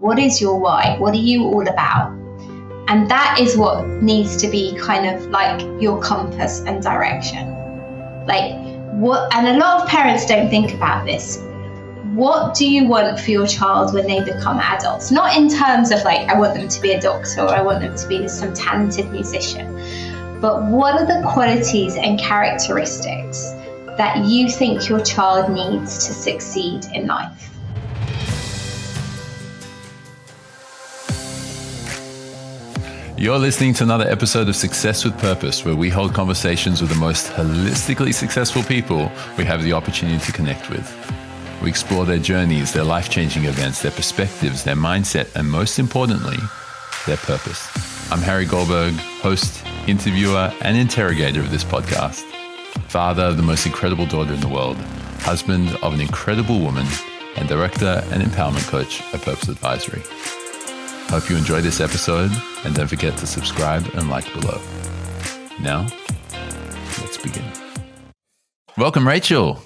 What is your why? What are you all about? And that is what needs to be kind of like your compass and direction. Like what, and a lot of parents don't think about this. What do you want for your child when they become adults? Not in terms of like, I want them to be a doctor or I want them to be some talented musician, but what are the qualities and characteristics that you think your child needs to succeed in life? You're listening to another episode of Success with Purpose, where we hold conversations with the most holistically successful people we have the opportunity to connect with. We explore their journeys, their life-changing events, their perspectives, their mindset, and most importantly, their purpose. I'm Harry Goldberg, host, interviewer, and interrogator of this podcast. Father of the most incredible daughter in the world, husband of an incredible woman, and director and empowerment coach at Purpose Advisory. Hope you enjoy this episode, and don't forget to subscribe and like below. Now, let's begin. Welcome, Rachel.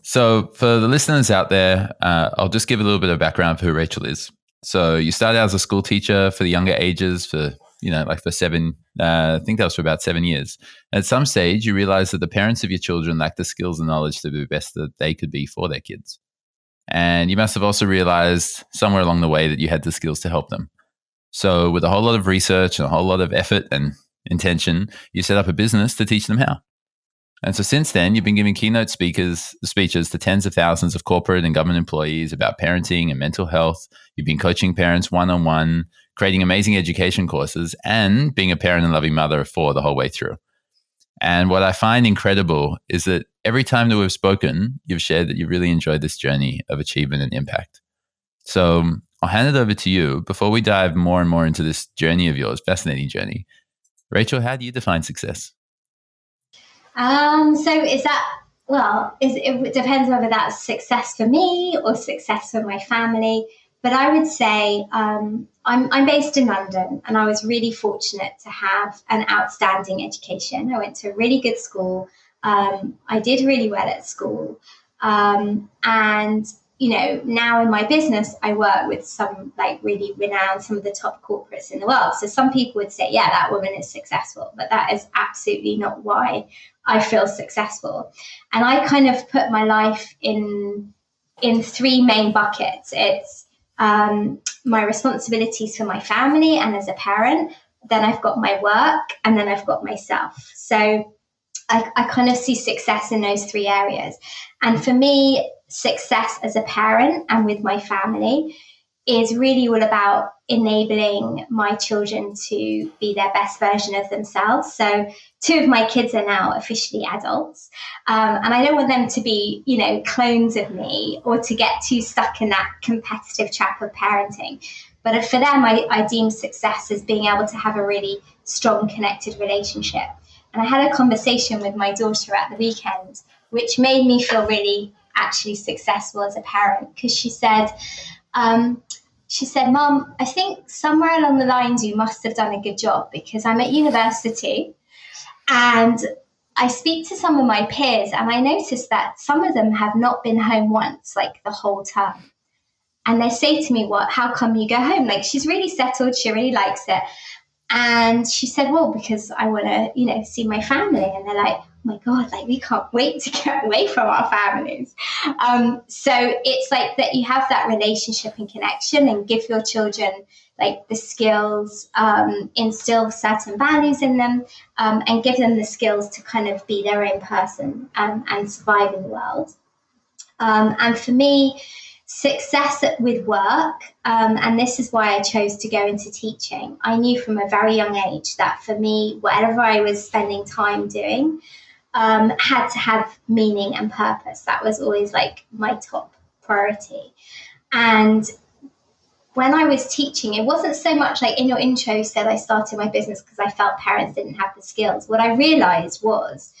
So for the listeners out there, I'll just give a little bit of background for who Rachel is. So you started out as a school teacher for the younger ages for, for I think that was for about 7 years. At some stage, you realized that the parents of your children lacked the skills and knowledge to be the best that they could be for their kids. And you must have also realized somewhere along the way that you had the skills to help them. So with a whole lot of research and a whole lot of effort and intention, you set up a business to teach them how. And so since then, you've been giving keynote speeches to tens of thousands of corporate and government employees about parenting and mental health. You've been coaching parents one-on-one, creating amazing education courses, and being a parent and loving mother of 4 the whole way through. And what I find incredible is that every time that we've spoken, you've shared that you really enjoyed this journey of achievement and impact. So I'll hand it over to you before we dive more and more into this journey of yours, fascinating journey. Rachel, how do you define success? It depends whether that's success for me or success for my family. But I would say I'm based in London, and I was really fortunate to have an outstanding education. I went to a really good school. I did really well at school. Now in my business, I work with some really renowned, some of the top corporates in the world. So some people would say, yeah, that woman is successful, but that is absolutely not why I feel successful. And I kind of put my life in 3 main buckets. It's my responsibilities for my family and as a parent, then I've got my work, and then I've got myself. So I kind of see success in those 3 areas. And for me, success as a parent and with my family is really all about enabling my children to be their best version of themselves. So 2 of my kids are now officially adults. And I don't want them to be, clones of me or to get too stuck in that competitive trap of parenting. But for them, I deem success as being able to have a really strong, connected relationship. And I had a conversation with my daughter at the weekend, which made me feel really actually successful as a parent, because she said, Mum, I think somewhere along the lines you must have done a good job, because I'm at university and I speak to some of my peers and I noticed that some of them have not been home once, the whole term. And they say to me, how come you go home? She's really settled. She really likes it. And she said, well, because I want to, see my family. And they're like, oh my God, we can't wait to get away from our families. So it's that you have that relationship and connection, and give your children the skills, instill certain values in them, and give them the skills to kind of be their own person and survive in the world. And for me, success with work, and this is why I chose to go into teaching. I knew from a very young age that for me, whatever I was spending time doing had to have meaning and purpose. That was always my top priority. And when I was teaching, it wasn't so much in your intro said I started my business because I felt parents didn't have the skills. What I realized was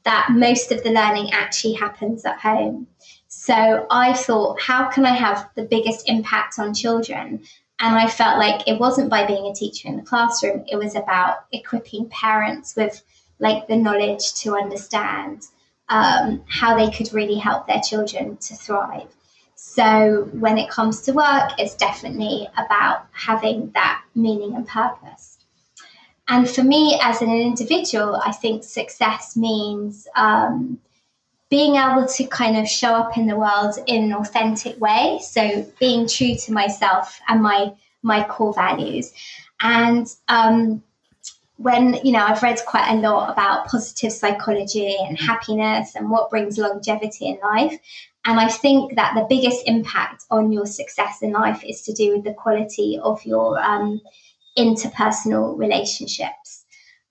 that most of the learning actually happens at home. So I thought, how can I have the biggest impact on children? And I felt like it wasn't by being a teacher in the classroom. It was about equipping parents with the knowledge to understand how they could really help their children to thrive. So when it comes to work, it's definitely about having that meaning and purpose. And for me as an individual, I think success means being able to kind of show up in the world in an authentic way. So being true to myself and my core values. And when, I've read quite a lot about positive psychology and happiness and what brings longevity in life. And I think that the biggest impact on your success in life is to do with the quality of your interpersonal relationships,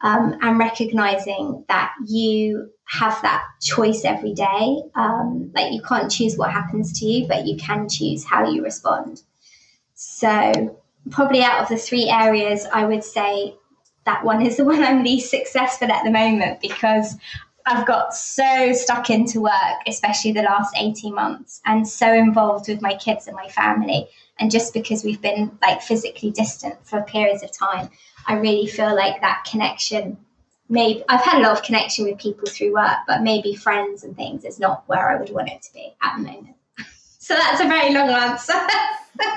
and recognizing that you have that choice every day. Like you can't choose what happens to you, but you can choose how you respond. So probably out of the 3 areas, I would say that one is the one I'm least successful at the moment, because I've got so stuck into work, especially the last 18 months, and so involved with my kids and my family. And just because we've been like physically distant for periods of time, I really feel like that connection, maybe I've had a lot of connection with people through work, but maybe friends and things is not where I would want it to be at the moment. So that's a very long answer.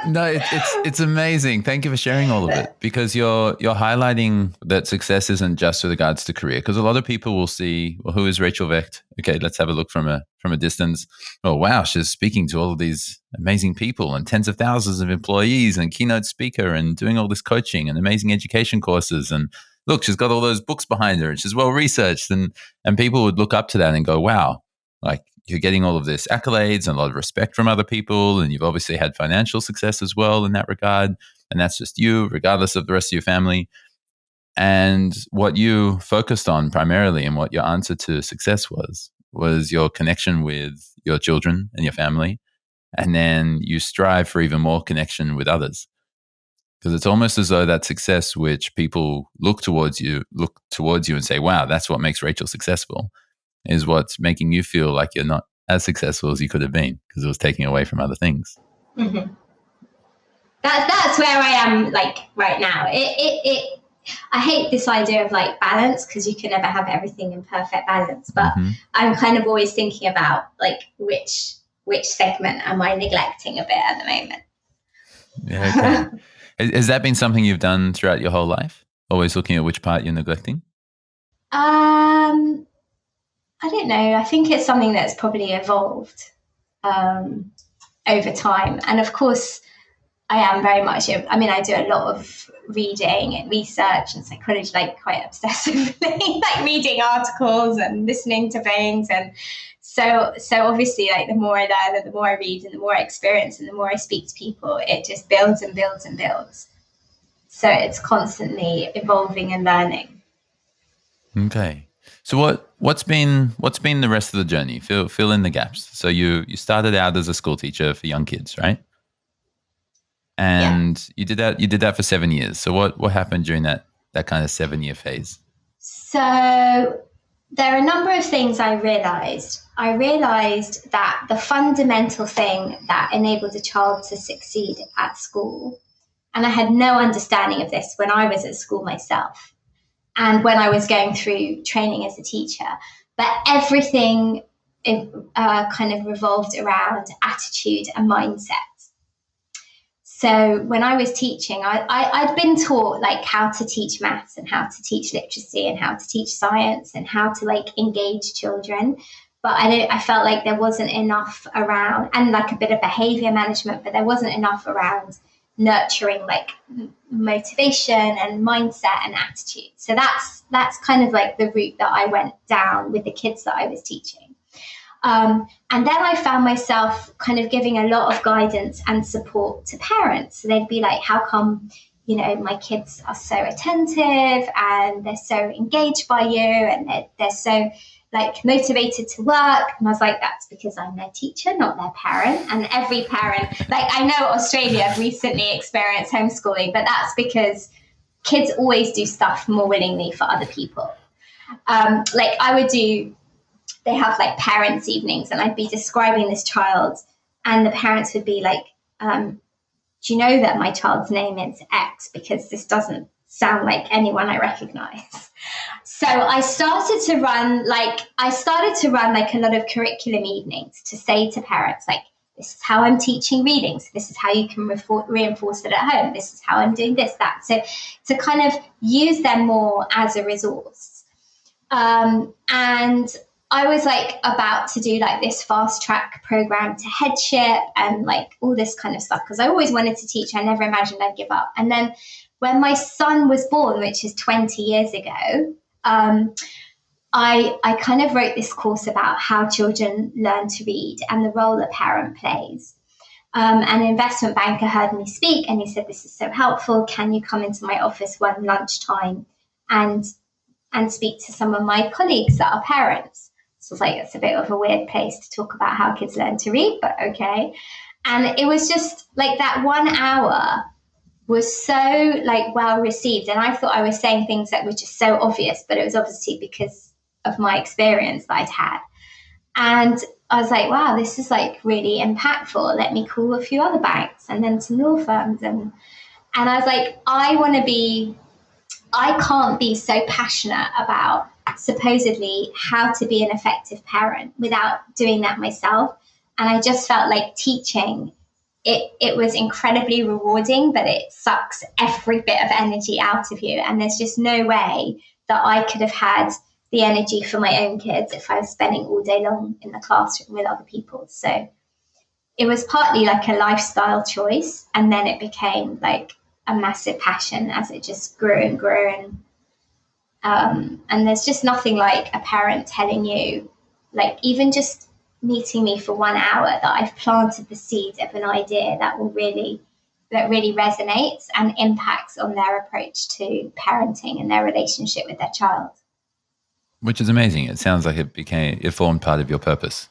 No, it's amazing. Thank you for sharing all of it, because you're highlighting that success isn't just with regards to career. Because a lot of people will see, well, who is Rachel Vecht? Okay, let's have a look from a distance. Oh, wow, she's speaking to all of these amazing people and tens of thousands of employees and keynote speaker and doing all this coaching and amazing education courses. And look, she's got all those books behind her and she's well researched. And people would look up to that and go, wow, like, you're getting all of this accolades and a lot of respect from other people. And you've obviously had financial success as well in that regard. And that's just you, regardless of the rest of your family. And what you focused on primarily, and what your answer to success was your connection with your children and your family. And then you strive for even more connection with others. Because it's almost as though that success, which people look towards you and say, wow, that's what makes Rachel successful, is what's making you feel like you're not as successful as you could have been, because it was taking away from other things. Mm-hmm. That's where I am, like, right now. I hate this idea of like balance, because you can never have everything in perfect balance. But I'm kind of always thinking about like which segment am I neglecting a bit at the moment. Yeah. Okay. Has that been something you've done throughout your whole life? Always looking at which part you're neglecting? I don't know. I think it's something that's probably evolved over time. And of course, I am very much, I do a lot of reading and research and psychology, like quite obsessively, like reading articles and listening to things. And so obviously, like the more I learn and the more I read and the more I experience and the more I speak to people, it just builds and builds and builds. So it's constantly evolving and learning. Okay. So what's been the rest of the journey? Fill in the gaps. So you started out as a school teacher for young kids, right? And you did that for 7 years. So what happened during that kind of 7-year phase? So there are a number of things I realized. I realized that the fundamental thing that enabled a child to succeed at school, and I had no understanding of this when I was at school myself, and when I was going through training as a teacher, but everything kind of revolved around attitude and mindset. So when I was teaching, I'd been taught like how to teach maths and how to teach literacy and how to teach science and how to like engage children. But I felt like there wasn't enough around, and like a bit of behavior management, but there wasn't enough around nurturing like motivation and mindset and attitude. So that's kind of like the route that I went down with the kids that I was teaching. And then I found myself kind of giving a lot of guidance and support to parents. So they'd be like, how come, my kids are so attentive and they're so engaged by you and they're so like motivated to work? And I was like, that's because I'm their teacher, not their parent. And every parent, like I know Australia recently experienced homeschooling, but that's because kids always do stuff more willingly for other people. Like I would they have like parents' evenings and I'd be describing this child and the parents would be like, do you know that my child's name is X? Because this doesn't sound like anyone I recognize. So I started to run like a lot of curriculum evenings to say to parents, like, This is how I'm teaching reading. So this is how you can reinforce it at home. This is how I'm doing this, that. So to kind of use them more as a resource. And I was like about to do like this fast track program to headship and like all this kind of stuff, because I always wanted to teach. I never imagined I'd give up. And then when my son was born, which is 20 years ago, I kind of wrote this course about how children learn to read and the role a parent plays. An investment banker heard me speak and he said, "This is so helpful. Can you come into my office one lunchtime and speak to some of my colleagues that are parents?" So I was like, it's a bit of a weird place to talk about how kids learn to read, but okay. And it was just like that 1 hour was so like well received. And I thought I was saying things that were just so obvious, but it was obviously because of my experience that I'd had. And I was like, wow, this is like really impactful. Let me call a few other banks and then some law firms. And I was like, I can't be so passionate about supposedly how to be an effective parent without doing that myself. And I just felt like teaching, it was incredibly rewarding, but it sucks every bit of energy out of you. And there's just no way that I could have had the energy for my own kids if I was spending all day long in the classroom with other people. So it was partly like a lifestyle choice, and then it became like a massive passion as it just grew and grew. And there's just nothing like a parent telling you, like even just meeting me for 1 hour, that I've planted the seed of an idea that really resonates and impacts on their approach to parenting and their relationship with their child. Which is amazing. It sounds like it formed part of your purpose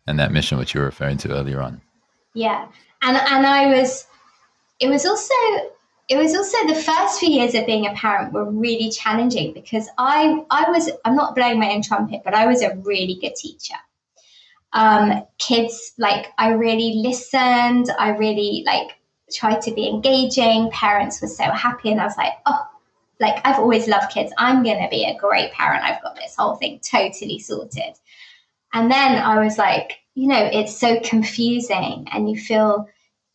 and that mission which you were referring to earlier on. Yeah. And it was also the first few years of being a parent were really challenging, because I'm not blowing my own trumpet, but I was a really good teacher. Kids, like, I really listened. I really like tried to be engaging. Parents were so happy. And I was like, oh, like, I've always loved kids. I'm going to be a great parent. I've got this whole thing totally sorted. And then I was like, it's so confusing and you feel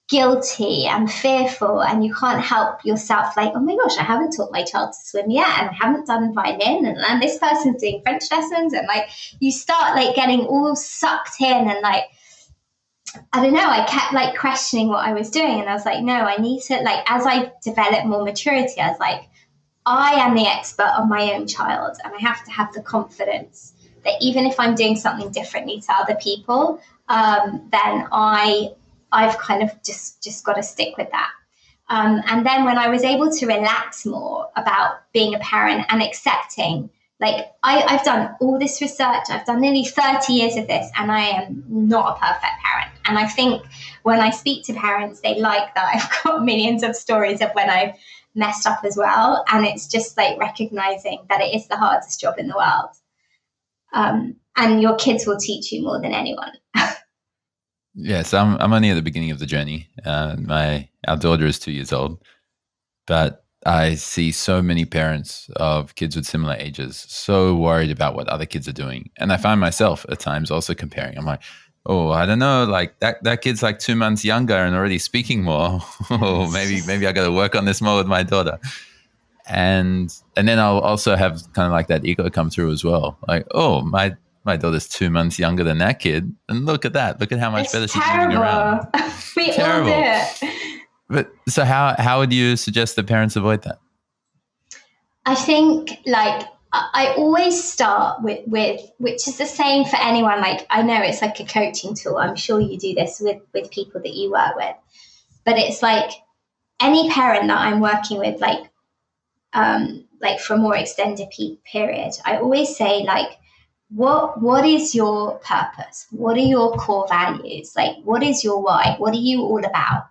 guilty and fearful and you can't help yourself. Like, oh my gosh, I haven't taught my child to swim yet, and I haven't done violin, and this person's doing French lessons. And like, you start like getting all sucked in, and like, I don't know, I kept like questioning what I was doing. And I was like, no, I need to, like, as I developed more maturity, I was like, I am the expert on my own child, and I have to have the confidence that even if I'm doing something differently to other people, then I've kind of just got to stick with that. And then when I was able to relax more about being a parent and accepting, like, I've done all this research, I've done nearly 30 years of this, and I am not a perfect parent. And I think when I speak to parents, they like that I've got millions of stories of when I've messed up as well. And it's just like recognizing that it is the hardest job in the world. And your kids will teach you more than anyone. Yes, I'm only at the beginning of the journey. Our daughter is 2 years old, but I see so many parents of kids with similar ages so worried about what other kids are doing. And I find myself at times also comparing. I'm like, oh, I don't know, like that kid's like 2 months younger and already speaking more. Oh, maybe I got to work on this more with my daughter. And then I'll also have kind of like that ego come through as well. Like, oh, my daughter's 2 months younger than that kid, and look at that. Look at how much better she's moving around. We all do it. But so how would you suggest that parents avoid that? I think, like, I always start with which is the same for anyone. Like, I know it's like a coaching tool. I'm sure you do this with people that you work with. But it's like any parent that I'm working with, like for a more extended period, I always say, like, what is your purpose? What are your core values? Like, what is your why? What are you all about?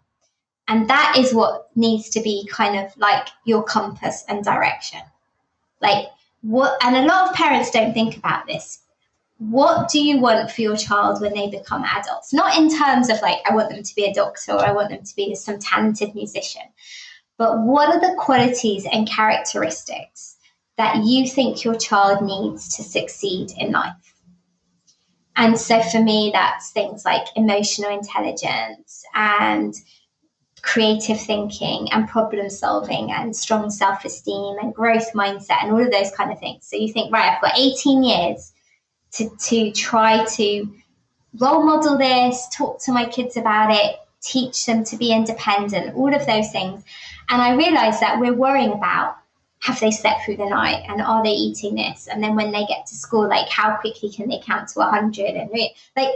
And that is what needs to be kind of like your compass and direction. Like, and a lot of parents don't think about this. What do you want for your child when they become adults? Not in terms of like, I want them to be a doctor or I want them to be some talented musician, but what are the qualities and characteristics that you think your child needs to succeed in life? And so for me, that's things like emotional intelligence and creative thinking and problem solving and strong self-esteem and growth mindset and all of those kind of things. So you think, right, I've got 18 years to try to role model this, talk to my kids about it, teach them to be independent, all of those things. And I realized that we're worrying about, have they slept through the night and are they eating this? And then when they get to school, like how quickly can they count to 100? And like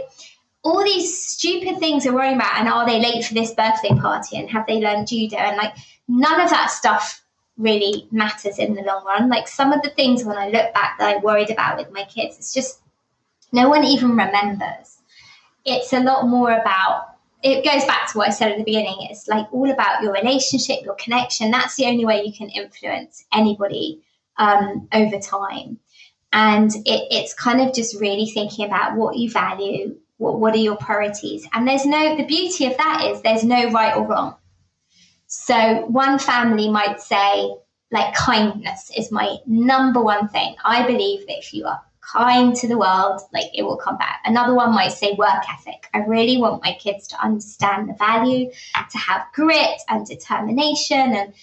all these stupid things we're worrying about. And are they late for this birthday party? And have they learned judo? And like none of that stuff really matters in the long run. Like some of the things when I look back that I worried about with my kids, it's just no one even remembers. It's a lot more about, it goes back to what I said at the beginning. It's like all about your relationship, your connection. That's the only way you can influence anybody over time. And it's kind of just really thinking about what you value, what are your priorities. And the beauty of that is there's no right or wrong. So one family might say, like, kindness is my number one thing. I believe that if you are kind to the world, like it will come back. Another one might say work ethic. I really want my kids to understand the value, to have grit and determination,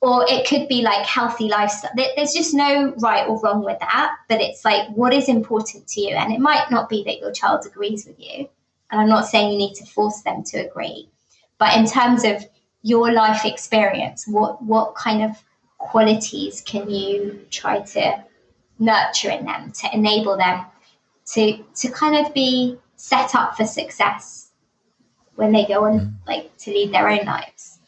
or it could be like healthy lifestyle. There's just no right or wrong with that, but it's like what is important to you. And it might not be that your child agrees with you. And I'm not saying you need to force them to agree, but in terms of your life experience, what kind of qualities can you try to nurture in them to enable them to kind of be set up for success when they go on like to lead their own lives.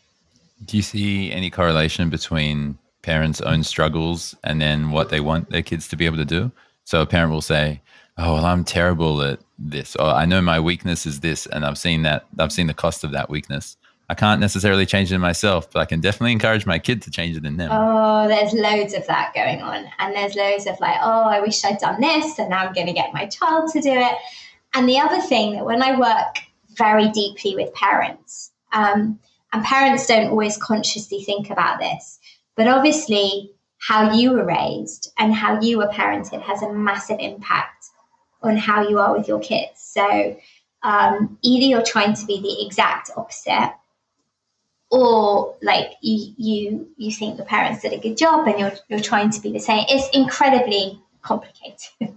Do you see any correlation between parents' own struggles and then what they want their kids to be able to do? So a parent will say, oh, well, I'm terrible at this, or I know my weakness is this, and I've seen the cost of that weakness. I can't necessarily change it myself, but I can definitely encourage my kid to change it in them. Oh, there's loads of that going on. And there's loads of like, oh, I wish I'd done this, and now I'm going to get my child to do it. And the other thing that when I work very deeply with parents, and parents don't always consciously think about this, but obviously how you were raised and how you were parented has a massive impact on how you are with your kids. So either you're trying to be the exact opposite, or like you think the parents did a good job and you're trying to be the same. It's incredibly complicated.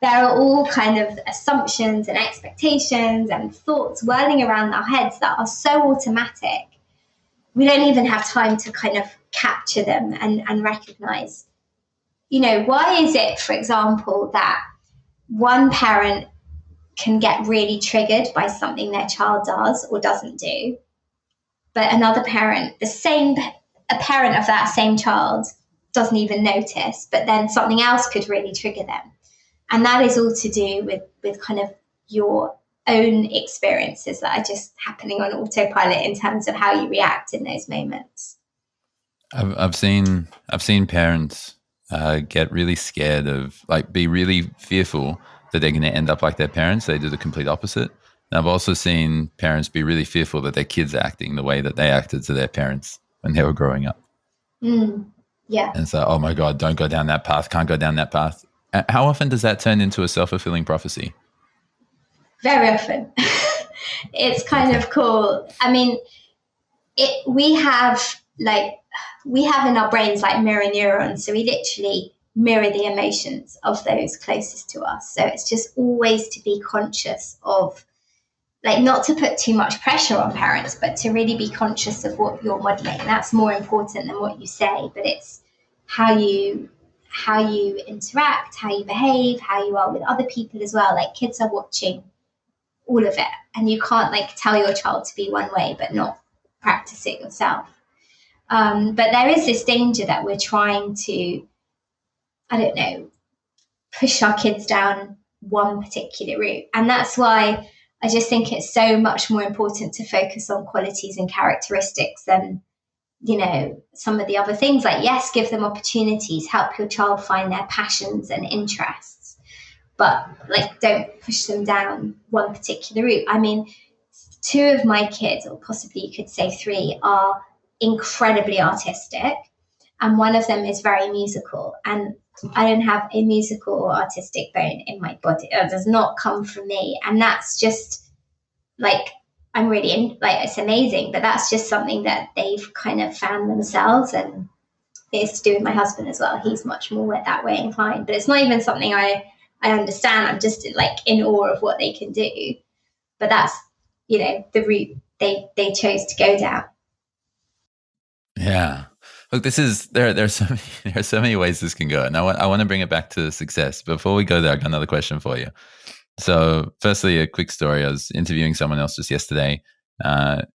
There are all kind of assumptions and expectations and thoughts whirling around our heads that are so automatic. We don't even have time to kind of capture them and recognize, why is it, for example, that one parent can get really triggered by something their child does or doesn't do, but another parent, a parent of that same child, doesn't even notice, but then something else could really trigger them. And that is all to do with kind of your own experiences that are just happening on autopilot in terms of how you react in those moments. I've seen parents get really scared of, like, be really fearful that they're going to end up like their parents. They do the complete opposite. And I've also seen parents be really fearful that their kids are acting the way that they acted to their parents when they were growing up. Yeah. And so, oh my God, don't go down that path, can't go down that path. How often does that turn into a self-fulfilling prophecy? Very often. It's kind of cool. I mean, we have in our brains like mirror neurons. So we literally mirror the emotions of those closest to us. So it's just always to be conscious of, like, not to put too much pressure on parents, but to really be conscious of what you're modeling. That's more important than what you say, but it's how you interact, how you behave, how you are with other people as well. Like, kids are watching all of it, and you can't like tell your child to be one way but not practice it yourself. But there is this danger that we're trying to, I don't know, push our kids down one particular route. And that's why I just think it's so much more important to focus on qualities and characteristics than, some of the other things. Like, yes, give them opportunities, help your child find their passions and interests, but like, don't push them down one particular route. I mean, 2 of my kids, or possibly you could say 3, are incredibly artistic. and one of them is very musical, and I don't have a musical or artistic bone in my body. It does not come from me, and that's just like, I'm really like, it's amazing, but that's just something that they've kind of found themselves. And it's to do with my husband as well. He's much more that way inclined, but it's not even something I understand. I'm just like in awe of what they can do. But that's, the route they chose to go down. Yeah. Look, this is there are so many ways this can go. And I want to bring it back to success. Before we go there, I got another question for you. So firstly, a quick story. I was interviewing someone else just yesterday.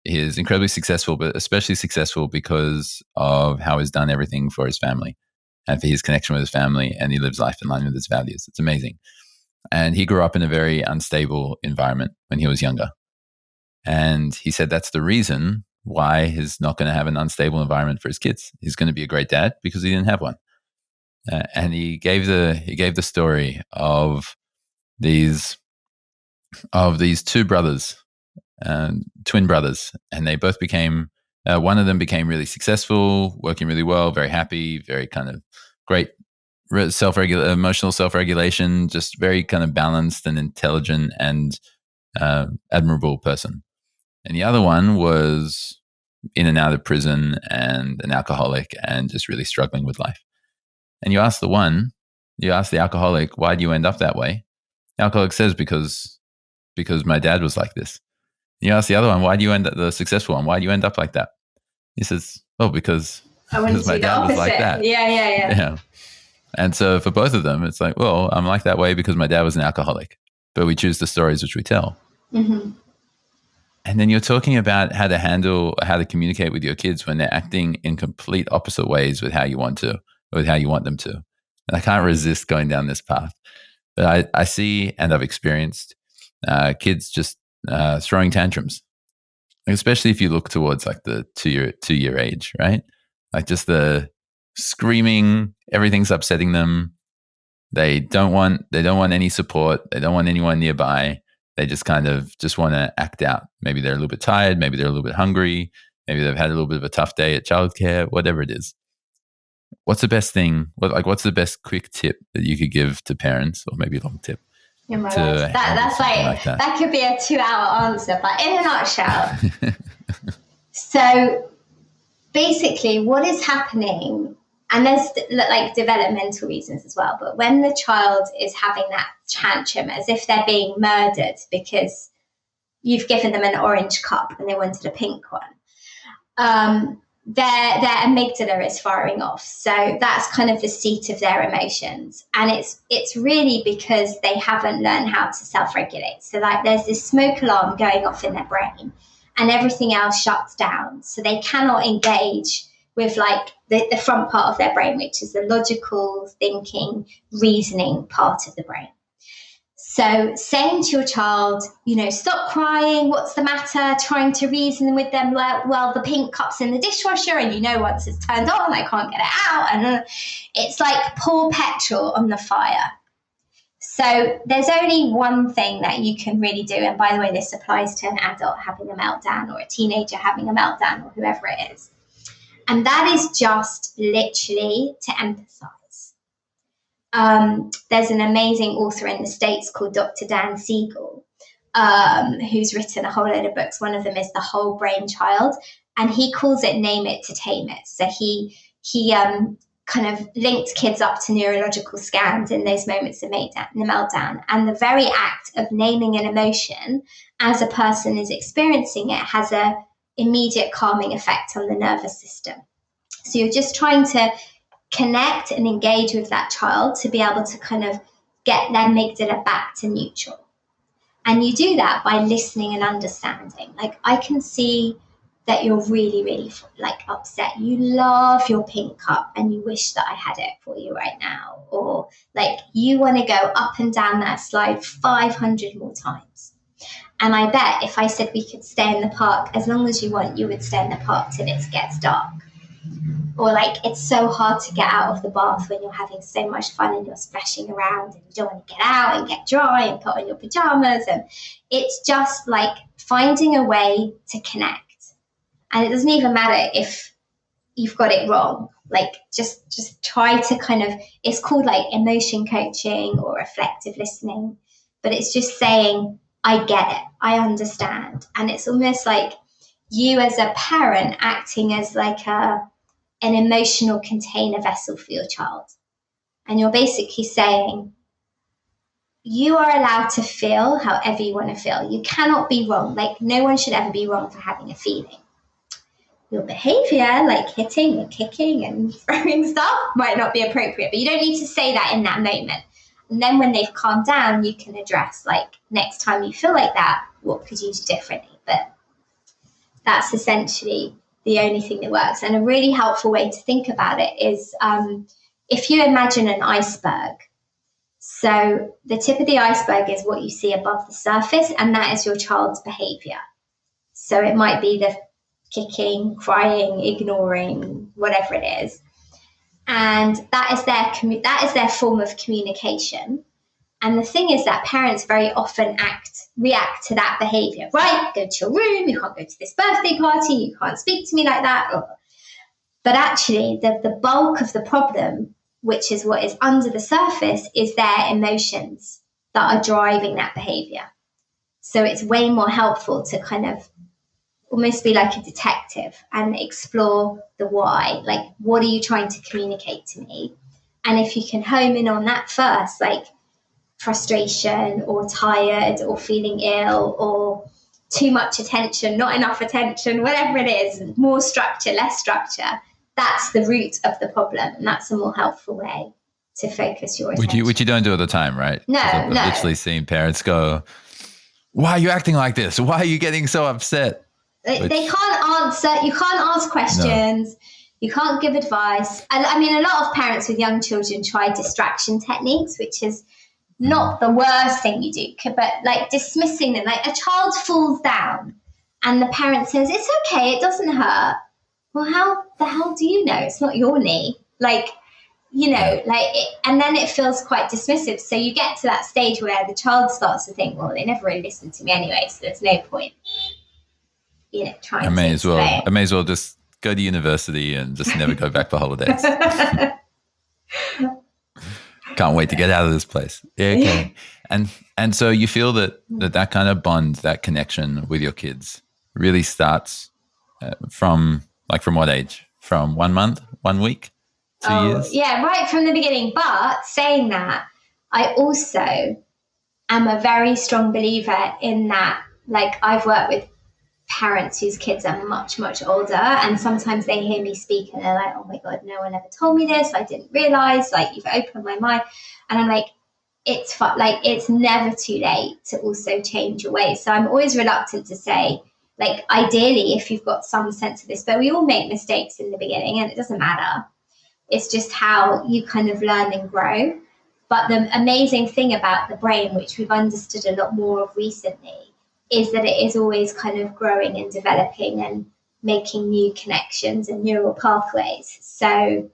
He is incredibly successful, but especially successful because of how he's done everything for his family and for his connection with his family, and he lives life in line with his values. It's amazing. And he grew up in a very unstable environment when he was younger. And he said that's the reason why he's not going to have an unstable environment for his kids. He's going to be a great dad because he didn't have one. And he gave the story of these two brothers, twin brothers, and they both became. One of them became really successful, working really well, very happy, very kind of great emotional self-regulation, just very kind of balanced and intelligent and admirable person. And the other one was in and out of prison and an alcoholic and just really struggling with life. And you ask the alcoholic, why do you end up that way? The alcoholic says, because my dad was like this. And you ask the other one, why do you end up, the successful one, why do you end up like that? He says, because my dad was like that. Yeah. And so for both of them, it's like, well, I'm like that way because my dad was an alcoholic, but we choose the stories which we tell. Mm-hmm. And then you're talking about how to communicate with your kids when they're acting in complete opposite ways with how you want them to. And I can't resist going down this path. But I see, and I've experienced kids just throwing tantrums, especially if you look towards like the two-year age, right? Like just the screaming, everything's upsetting them. They don't want any support. They don't want anyone nearby. They just kind of want to act out. Maybe they're a little bit tired. Maybe they're a little bit hungry. Maybe they've had a little bit of a tough day at childcare, whatever it is. What's the best thing? What's the best quick tip that you could give to parents, or maybe a long tip? Oh my gosh. That could be a 2-hour answer, but in a nutshell. So basically what is happening, and there's like developmental reasons as well, but when the child is having that tantrum as if they're being murdered because you've given them an orange cup and they wanted a pink one, their amygdala is firing off. So that's kind of the seat of their emotions. And it's really because they haven't learned how to self-regulate. So like there's this smoke alarm going off in their brain and everything else shuts down. So they cannot engage with like the front part of their brain, which is the logical thinking, reasoning part of the brain. So saying to your child, stop crying, what's the matter? Trying to reason with them, well, the pink cup's in the dishwasher and once it's turned on, I can't get it out. And it's like pour petrol on the fire. So there's only one thing that you can really do. And by the way, this applies to an adult having a meltdown or a teenager having a meltdown or whoever it is. And that is just literally to empathize. There's an amazing author in the States called Dr. Dan Siegel, who's written a whole load of books. One of them is The Whole Brain Child, and he calls it Name It to Tame It. So he kind of linked kids up to neurological scans in those moments of meltdown. And the very act of naming an emotion as a person is experiencing it has a immediate calming effect on the nervous system. So you're just trying to connect and engage with that child to be able to kind of get their amygdala back to neutral. And you do that by listening and understanding. Like, I can see that you're really, really like upset. You love your pink cup and you wish that I had it for you right now. Or like you want to go up and down that slide 500 more times. And I bet if I said we could stay in the park as long as you want, you would stay in the park till it gets dark. Or like, it's so hard to get out of the bath when you're having so much fun and you're splashing around and you don't want to get out and get dry and put on your pajamas. And it's just like finding a way to connect. And it doesn't even matter if you've got it wrong. Like just try to kind of, it's called like emotion coaching or reflective listening, but it's just saying, I get it, I understand. And it's almost like you as a parent acting as like an emotional container vessel for your child. And you're basically saying, you are allowed to feel however you want to feel. You cannot be wrong. Like, no one should ever be wrong for having a feeling. Your behavior, like hitting and kicking and throwing stuff, might not be appropriate, but you don't need to say that in that moment. And then when they've calmed down, you can address, like, next time you feel like that, what could you do differently? But that's essentially the only thing that works. And a really helpful way to think about it is if you imagine an iceberg. So the tip of the iceberg is what you see above the surface, and that is your child's behavior. So it might be the kicking, crying, ignoring, whatever it is. And that is their form of communication. And the thing is that parents very often react to that behavior. Right, go to your room, you can't go to this birthday party, you can't speak to me like that. But actually, the bulk of the problem, which is what is under the surface, is their emotions that are driving that behavior. So it's way more helpful to kind of almost be like a detective and explore the why. Like, what are you trying to communicate to me? And if you can home in on that first, like frustration or tired or feeling ill or too much attention, not enough attention, whatever it is, more structure, less structure, that's the root of the problem. And that's a more helpful way to focus your attention. Which you don't do all the time, right? No. I've literally seen parents go, why are you acting like this? Why are you getting so upset? They can't answer. You can't ask questions. No. You can't give advice. And I mean, a lot of parents with young children try distraction techniques, which is not the worst thing you do, but like dismissing them. Like, a child falls down and the parent says, it's okay, it doesn't hurt. Well, how the hell do you know? It's not your knee. Like, you know, and then it feels quite dismissive. So you get to that stage where the child starts to think, well, they never really listened to me anyway, so there's no point, you know, trying to explain. I may as well just go to university and just never go back for holidays. Can't wait to get out of this place. Yeah, okay. And so you feel that kind of bond, that connection with your kids really starts from what age? From 1 month, 1 week, 2 years? Yeah, right from the beginning. But saying that, I also am a very strong believer in that. Like, I've worked with parents whose kids are much, much older, and sometimes they hear me speak and they're like, oh my God, no one ever told me this. I didn't realize, like, you've opened my mind. And I'm like, it's fun. Like, it's never too late to also change your ways. So I'm always reluctant to say, like, ideally, if you've got some sense of this, but we all make mistakes in the beginning and it doesn't matter. It's just how you kind of learn and grow. But the amazing thing about the brain, which we've understood a lot more of recently, is that it is always kind of growing and developing and making new connections and neural pathways. So,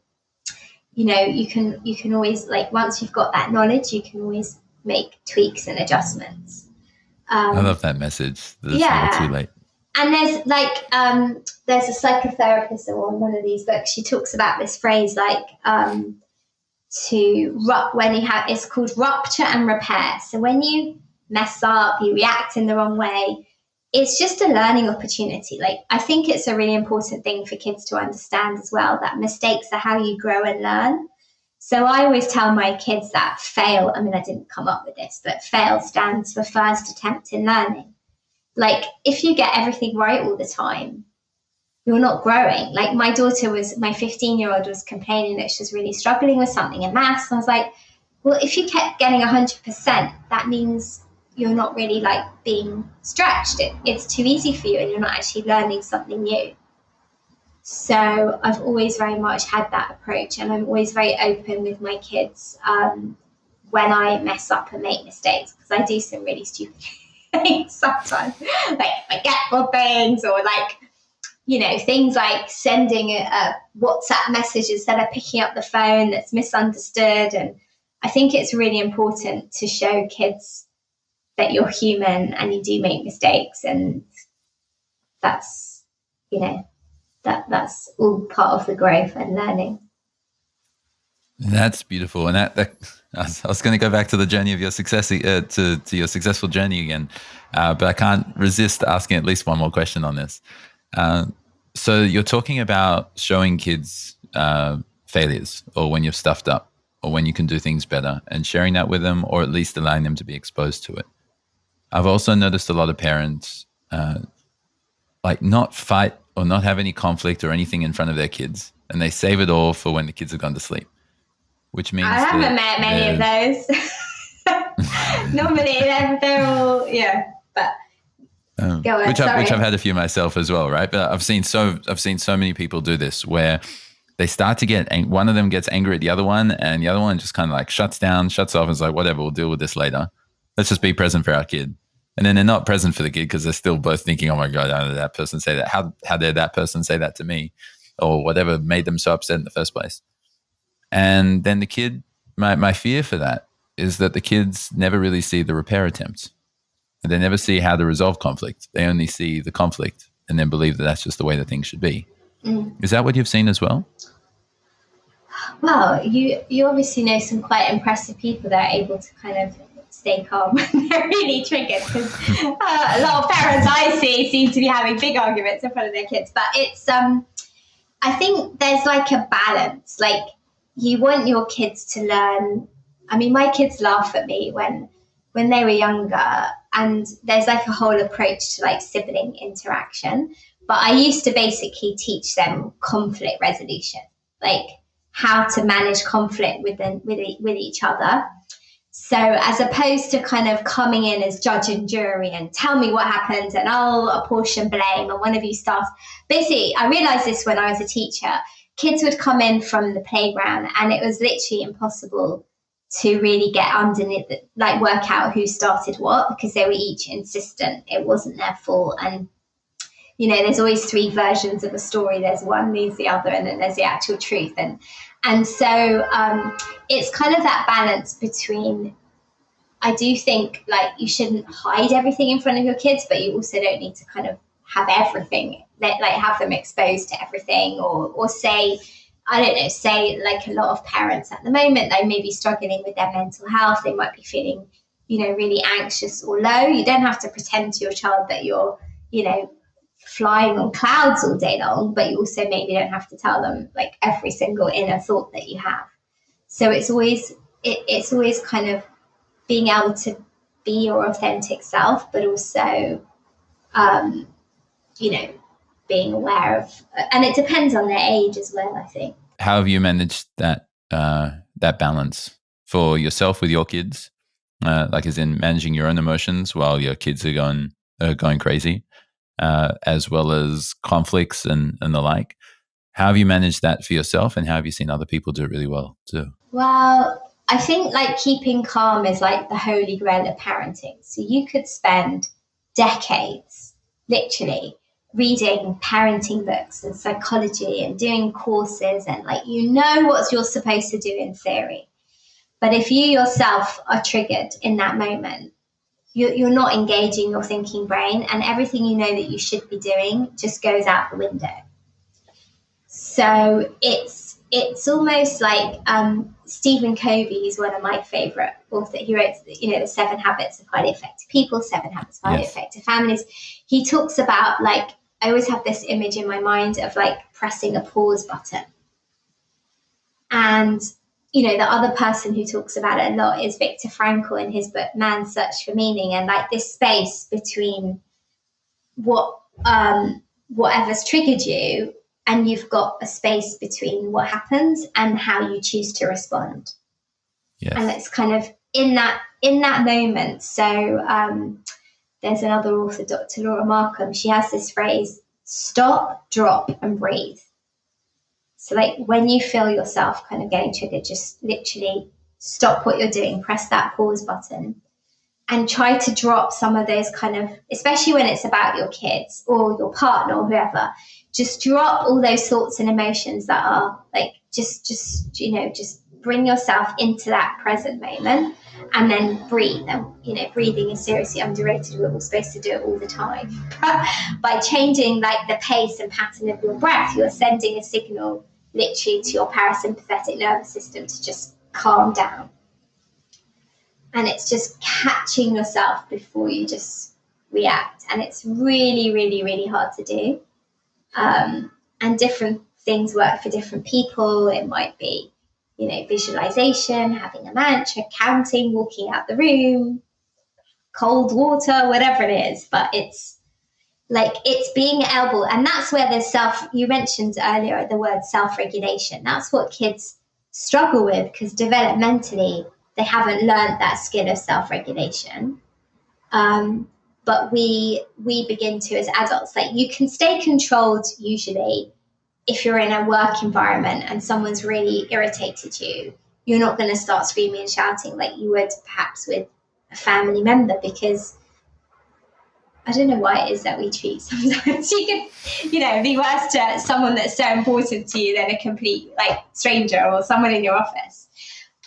you know, you can always, like, once you've got that knowledge, you can always make tweaks and adjustments. I love that message. It's never too late. And there's a psychotherapist on one of these books. She talks about this phrase, like, it's called rupture and repair. So when you mess up, you react in the wrong way, it's just a learning opportunity. Like, I think it's a really important thing for kids to understand as well, that mistakes are how you grow and learn. So I always tell my kids that fail, I mean, I didn't come up with this, but fail stands for first attempt in learning. Like, if you get everything right all the time, you're not growing. Like, my 15-year-old was complaining that she was really struggling with something in maths. And I was like, well, if you kept getting 100%, that means you're not really, like, being stretched. It's too easy for you and you're not actually learning something new. So I've always very much had that approach, and I'm always very open with my kids when I mess up and make mistakes, because I do some really stupid things sometimes, like forgetful things, or like, you know, things like sending a WhatsApp message instead of picking up the phone that's misunderstood. And I think it's really important to show kids that you're human and you do make mistakes, and that's, you know, that's all part of the growth and learning. That's beautiful. And that I was going to go back to the journey of your success, to your successful journey again. But I can't resist asking at least one more question on this. So you're talking about showing kids failures, or when you've stuffed up, or when you can do things better, and sharing that with them, or at least allowing them to be exposed to it. I've also noticed a lot of parents like not fight or not have any conflict or anything in front of their kids, and they save it all for when the kids have gone to sleep. Which means I haven't met many of those. Normally, they're all but go on, which I've had a few myself as well, right? But I've seen so many people do this where they start to get one of them gets angry at the other one, and the other one just kind of like shuts off, and is like, whatever, we'll deal with this later. Let's just be present for our kid. And then they're not present for the kid because they're still both thinking, oh my God, how did that person say that? How dare that person say that to me? Or whatever made them so upset in the first place. And then the kid, my fear for that is that the kids never really see the repair attempts. And they never see how to resolve conflict. They only see the conflict and then believe that that's just the way that things should be. Is that what you've seen as well? Well, you obviously know some quite impressive people that are able to kind of stay calm when they're really triggered, because a lot of parents I see seem to be having big arguments in front of their kids. But it's I think there's like a balance. Like, you want your kids to learn. I mean, my kids laugh at me when they were younger, and there's like a whole approach to like sibling interaction. But I used to basically teach them conflict resolution, like how to manage conflict with each other. So as opposed to kind of coming in as judge and jury and tell me what happened and I'll apportion blame and one of you starts. Basically, I realized this when I was a teacher. Kids would come in from the playground and it was literally impossible to really get underneath, like work out who started what, because they were each insistent. It wasn't their fault. And, you know, there's always three versions of a story. There's one, there's the other, and then there's the actual truth. And so it's kind of that balance between, I do think like you shouldn't hide everything in front of your kids, but you also don't need to kind of have everything, like have them exposed to everything, or say, I don't know, say like a lot of parents at the moment, they may be struggling with their mental health. They might be feeling, you know, really anxious or low. You don't have to pretend to your child that you're, you know, flying on clouds all day long, but you also maybe don't have to tell them like every single inner thought that you have. So it's always kind of being able to be your authentic self, but also, you know, being aware of, and it depends on their age as well, I think. How have you managed that balance for yourself with your kids? Like as in managing your own emotions while your kids are going crazy, as well as conflicts and the like. How have you managed that for yourself, and how have you seen other people do it really well too? Well, I think like keeping calm is like the holy grail of parenting. So you could spend decades literally reading parenting books and psychology and doing courses, and like, you know what you're supposed to do in theory. But if you yourself are triggered in that moment, you're not engaging your thinking brain, and everything you know that you should be doing just goes out the window. So it's almost like Stephen Covey is one of my favorite authors. He wrote, you know, the 7 Habits of Highly Effective People, 7 Habits of Highly Effective Families. He talks about, like, I always have this image in my mind of like pressing a pause button. And, you know, the other person who talks about it a lot is Viktor Frankl in his book, Man's Search for Meaning. And like this space between whatever's triggered you, and you've got a space between what happens and how you choose to respond. Yes. And it's kind of in that moment. So there's another author, Dr. Laura Markham. She has this phrase, stop, drop, and breathe. So like when you feel yourself kind of getting triggered, just literally stop what you're doing, press that pause button, and try to drop some of those kind of, especially when it's about your kids or your partner or whoever, just drop all those thoughts and emotions that are like, just, you know, just bring yourself into that present moment And then breathe. And, breathing is seriously underrated. We're all supposed to do it all the time. But by changing like the pace and pattern of your breath, you're sending a signal literally to your parasympathetic nervous system to just calm down. And it's just catching yourself before you just react. And it's really, really, really hard to do. And different things work for different people. It might be, visualization, having a mantra, counting, walking out the room, cold water, whatever it is. But it's being able, and that's where there's you mentioned earlier the word self-regulation. That's what kids struggle with, because developmentally they haven't learned that skill of self-regulation. But we begin to as adults. Like, you can stay controlled usually if you're in a work environment and someone's really irritated you. You're not going to start screaming and shouting like you would perhaps with a family member, because I don't know why it is that we treat sometimes you can, be worse to someone that's so important to you than a complete stranger or someone in your office.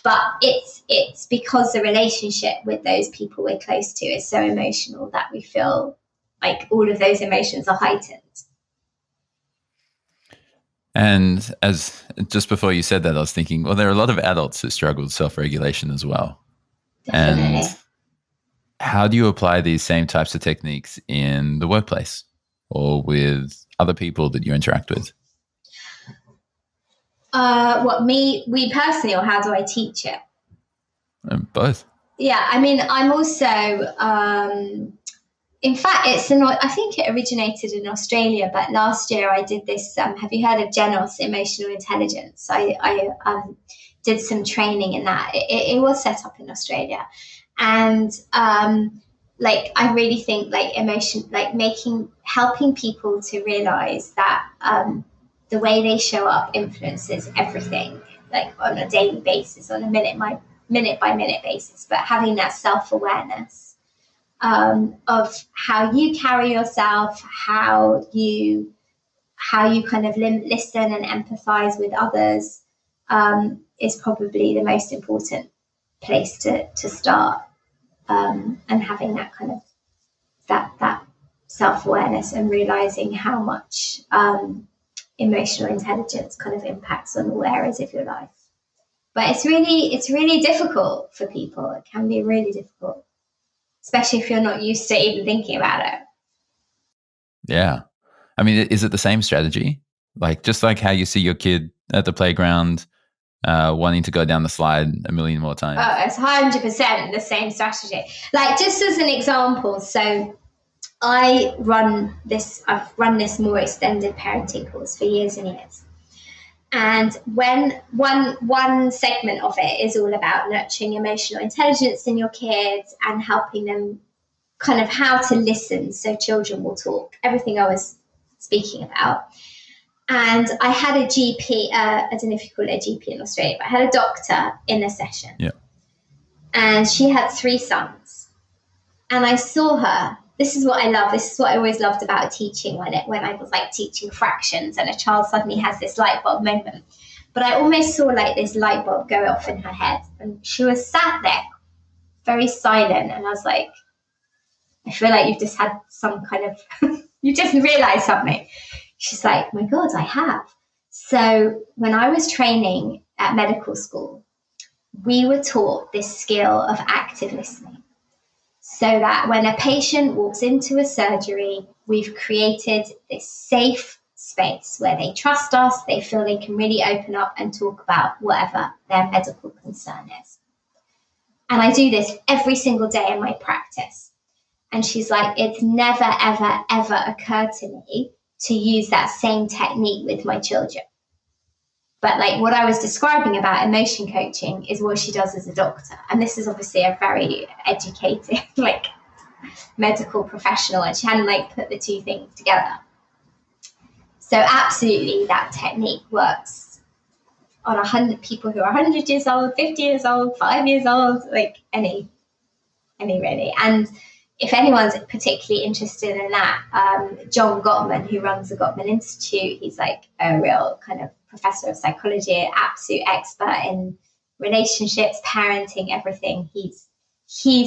But it's because the relationship with those people we're close to is so emotional that we feel like all of those emotions are heightened. And as just before you said that, I was thinking, well, there are a lot of adults who struggle with self-regulation as well. Definitely. And how do you apply these same types of techniques in the workplace or with other people that you interact with? Me personally, or how do I teach it? Both. Yeah, I mean, I'm also, in fact, I think it originated in Australia, but last year I did this, have you heard of Genos, emotional intelligence? I did some training in that. It was set up in Australia. And I really think emotion, helping people to realize that the way they show up influences everything, on a daily basis, on a minute by minute basis, but having that self-awareness of how you carry yourself, how you kind of listen and empathize with others is probably the most important place to start. And having that kind of that self-awareness and realizing how much emotional intelligence kind of impacts on all areas of your life. But it's really difficult for people. It can be really difficult, especially if you're not used to even thinking about it. Yeah. I mean, is it the same strategy? Just like how you see your kid at the playground wanting to go down the slide a million more times? Oh, it's 100% the same strategy. Just as an example, so I've run this more extended parenting course for years and years. And when one segment of it is all about nurturing emotional intelligence in your kids and helping them kind of how to listen so children will talk, everything I was speaking about. And I had a GP, I don't know if you call it a GP in Australia, but I had a doctor in a session. Yeah. And she had 3 sons. And I saw her. This is what I love. This is what I always loved about teaching when I was teaching fractions and a child suddenly has this light bulb moment. But I almost saw this light bulb go off in her head. And she was sat there very silent. And I was like, I feel like you've just had some kind of, you just realized something. She's like, my God, I have. So when I was training at medical school, we were taught this skill of active listening. So that when a patient walks into a surgery, we've created this safe space where they trust us, they feel they can really open up and talk about whatever their medical concern is. And I do this every single day in my practice. And she's like, it's never, ever, ever occurred to me to use that same technique with my children. But what I was describing about emotion coaching is what she does as a doctor. And this is obviously a very educated, medical professional, and she hadn't put the two things together. So absolutely that technique works on 100 people who are 100 years old, 50 years old, 5 years old, any really. And if anyone's particularly interested in that, John Gottman, who runs the Gottman Institute, he's a real kind of professor of psychology, absolute expert in relationships, parenting, everything. He's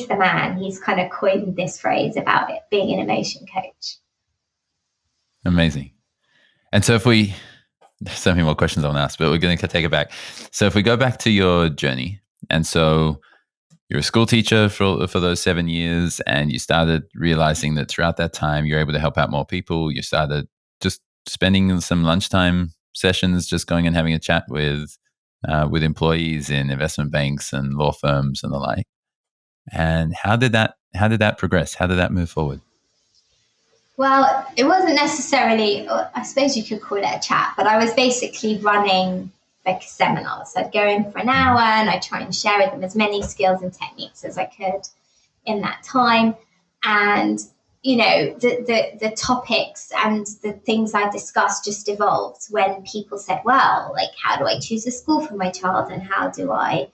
the man. He's kind of coined this phrase about it being an emotion coach. Amazing. And so there's so many more questions I want to ask, but we're going to take it back. So if we go back to your journey, and so you're a school teacher for those 7 years, and you started realizing that throughout that time, you're able to help out more people. You started just spending some lunchtime sessions, just going and having a chat with employees in investment banks and law firms and the like. And how did that progress? How did that move forward? Well, it wasn't necessarily, I suppose you could call it a chat, but I was basically running like seminars. So I'd go in for an hour and I'd try and share with them as many skills and techniques as I could in that time. And, you know, the topics and the things I discussed just evolved when people said, well, like, how do I choose a school for my child? And how do I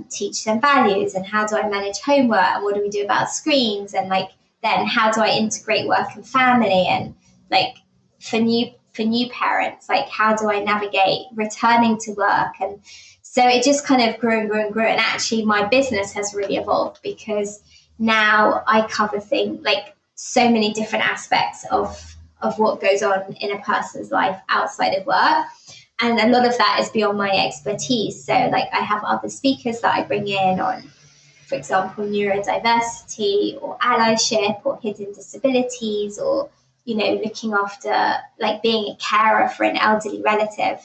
teach them values? And how do I manage homework? And what do we do about screens? And like, then how do I integrate work and family? And like for new parents, like how do I navigate returning to work? And so it just kind of grew and grew and grew. And actually my business has really evolved because now I cover things like so many different aspects of what goes on in a person's life outside of work. And a lot of that is beyond my expertise. So like I have other speakers that I bring in on, for example, neurodiversity or allyship or hidden disabilities or, you know, looking after, like being a carer for an elderly relative.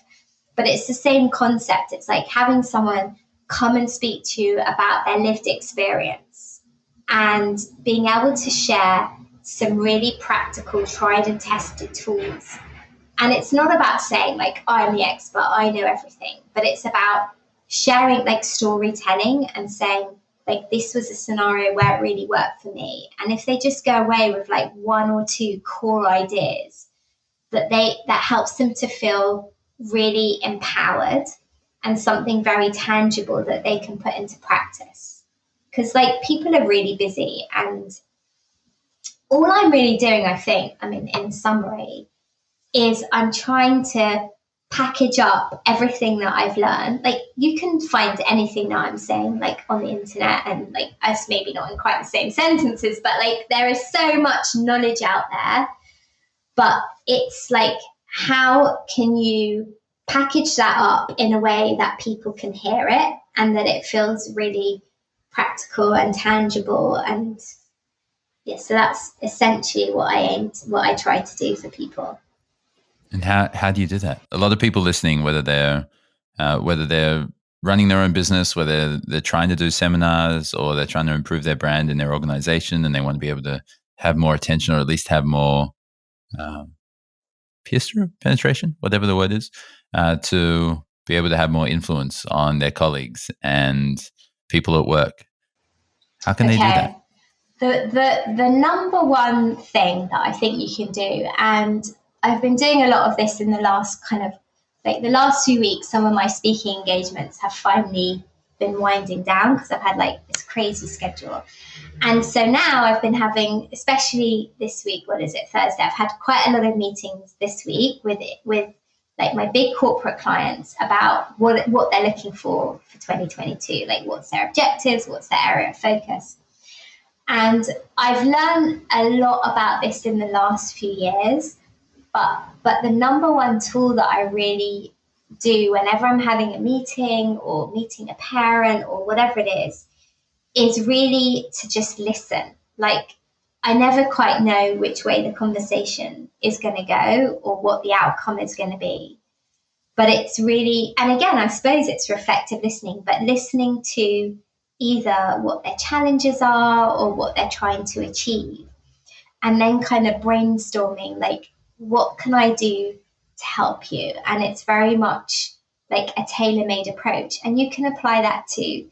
But it's the same concept. It's like having someone come and speak to you about their lived experience and being able to share some really practical, tried and tested tools. And it's not about saying like, I'm the expert, I know everything, but it's about sharing like storytelling and saying, like, this was a scenario where it really worked for me. And if they just go away with like one or two core ideas, that helps them to feel really empowered and something very tangible that they can put into practice. Because like people are really busy, and all I'm really doing, I think, I mean, in summary, is I'm trying to package up everything that I've learned. Like you can find anything that I'm saying like on the internet, and like us maybe not in quite the same sentences, but like there is so much knowledge out there. But it's like, how can you package that up in a way that people can hear it and that it feels really practical and tangible? And yeah, so that's essentially what I try to do for people. And how do you do that? A lot of people listening, whether they're running their own business, whether they're trying to do seminars or they're trying to improve their brand in their organization, and they want to be able to have more attention or at least have more peer penetration, whatever the word is, to be able to have more influence on their colleagues and people at work. How can they do that? The number one thing that I think you can do, and I've been doing a lot of this in the last the last few weeks, some of my speaking engagements have finally been winding down because I've had like this crazy schedule. And so now I've been having, especially this week, Thursday, I've had quite a lot of meetings this week with like my big corporate clients about what they're looking for 2022, like what's their objectives, what's their area of focus. And I've learned a lot about this in the last few years, but the number one tool that I really do whenever I'm having a meeting or meeting a parent or whatever it is really to just listen. Like, I never quite know which way the conversation is going to go or what the outcome is going to be. But it's really, and again, I suppose it's reflective listening, but listening to either what their challenges are or what they're trying to achieve. And then kind of brainstorming, like, what can I do to help you? And it's very much like a tailor-made approach. And you can apply that to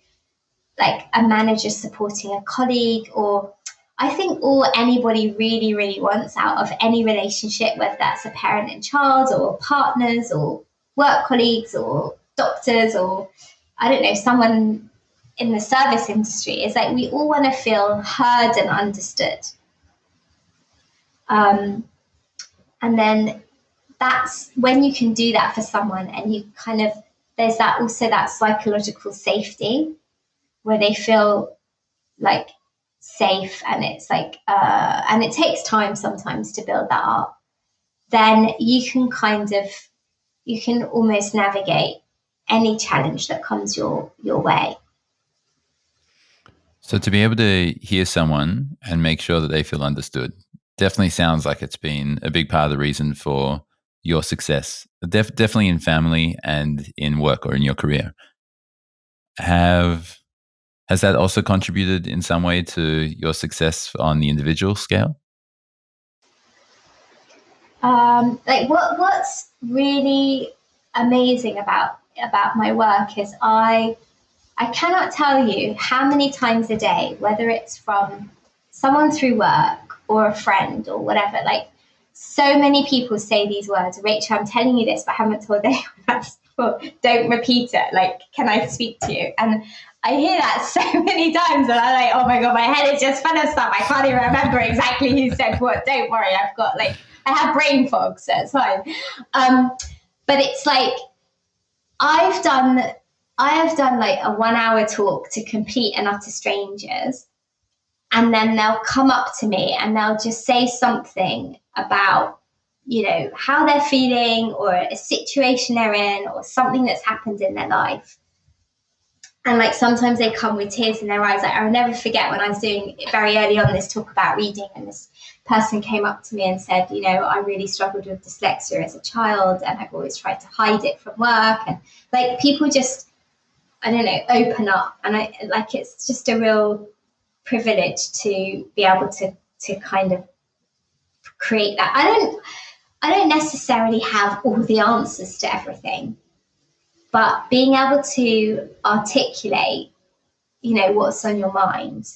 like a manager supporting a colleague, or I think all anybody really, really wants out of any relationship, whether that's a parent and child or partners or work colleagues or doctors or, I don't know, someone in the service industry, is like we all want to feel heard and understood. And then that's when you can do that for someone and you kind of there's that also that psychological safety where they feel like safe, and it's like and it takes time sometimes to build that up. Then you can almost navigate any challenge that comes your way. So to be able to hear someone and make sure that they feel understood definitely sounds like it's been a big part of the reason for your success, definitely in family and in work or in your career. Has that also contributed in some way to your success on the individual scale? Like what's really amazing about my work is I cannot tell you how many times a day, whether it's from someone through work or a friend or whatever, like so many people say these words, Rachel, I'm telling you this, but I haven't told anyone else before. Don't repeat it. Like, can I speak to you? And I hear that so many times, and I'm like, oh my God, my head is just full of stuff. I can't even remember exactly who said what. Don't worry, I have brain fog, so it's fine. But it's like, I have done like a 1 hour talk to complete and utter strangers. And then they'll come up to me and they'll just say something about, how they're feeling or a situation they're in or something that's happened in their life. And like sometimes they come with tears in their eyes. Like I'll never forget when I was doing very early on this talk about reading, and this person came up to me and said, I really struggled with dyslexia as a child, and I've always tried to hide it from work. And like people just, I don't know, open up, and it's just a real privilege to be able to kind of create that. I don't necessarily have all the answers to everything, but being able to articulate, what's on your mind.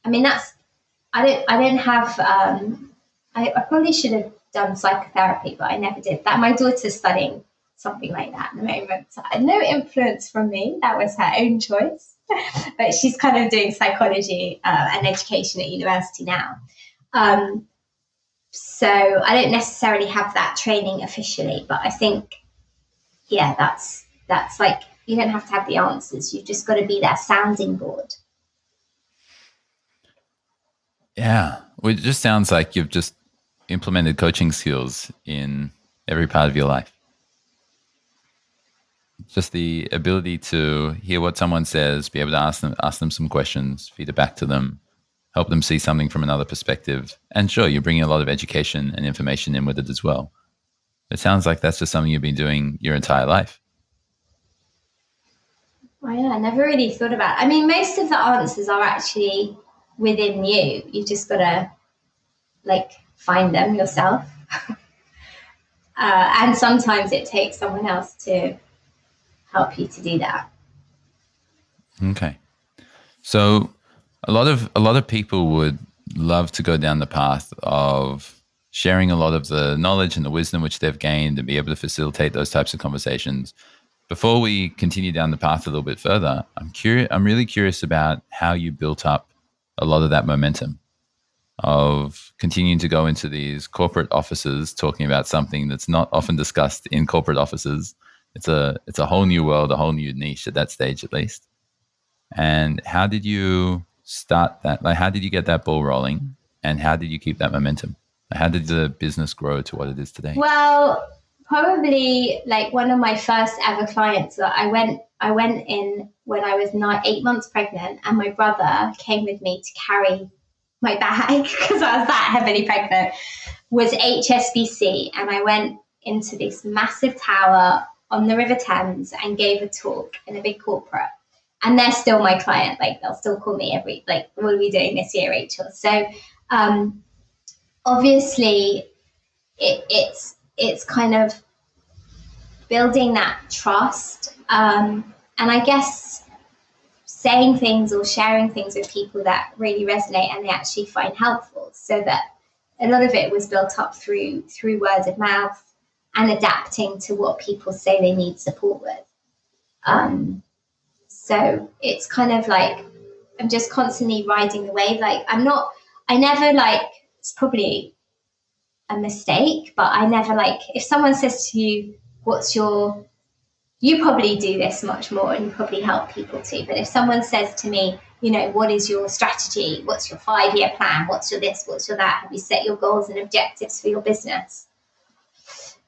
I mean, I don't have, I probably should have done psychotherapy, but I never did that. My daughter's studying something like that at the moment. So no influence from me. That was her own choice. But she's kind of doing psychology and education at university now. So I don't necessarily have that training officially, but I think, yeah, that's like, you don't have to have the answers. You've just got to be that sounding board. Yeah. Well, it just sounds like you've just implemented coaching skills in every part of your life. Just the ability to hear what someone says, be able to ask them some questions, feed it back to them, help them see something from another perspective. And sure, you're bringing a lot of education and information in with it as well. It sounds like that's just something you've been doing your entire life. Oh yeah, I never really thought about it. I mean, most of the answers are actually within you. You just got to like find them yourself. And sometimes it takes someone else to help you to do that. Okay. So a lot of people would love to go down the path of sharing a lot of the knowledge and the wisdom which they've gained and be able to facilitate those types of conversations. Before we continue down the path a little bit further, I'm really curious about how you built up a lot of that momentum of continuing to go into these corporate offices, talking about something that's not often discussed in corporate offices. It's a whole new world, a whole new niche at that stage, at least. And how did you start that? Like, how did you get that ball rolling? And how did you keep that momentum? How did the business grow to what it is today? Well, probably like one of my first ever clients. I went in when I was 8 months pregnant, and my brother came with me to carry my bag because I was that heavily pregnant. Was HSBC, and I went into this massive tower on the River Thames and gave a talk in a big corporate. And they're still my client. Like they'll still call me what are we doing this year, Rachel? So obviously it's kind of building that trust. And I guess saying things or sharing things with people that really resonate and they actually find helpful. So that a lot of it was built up through word of mouth and adapting to what people say they need support with. So it's kind of like I'm just constantly riding the wave. Like it's probably a mistake, but I never if someone says to you, what's your you probably do this much more and you probably help people too. But if someone says to me, you know, what is your strategy? What's your 5-year plan? What's your this? What's your that? Have you set your goals and objectives for your business?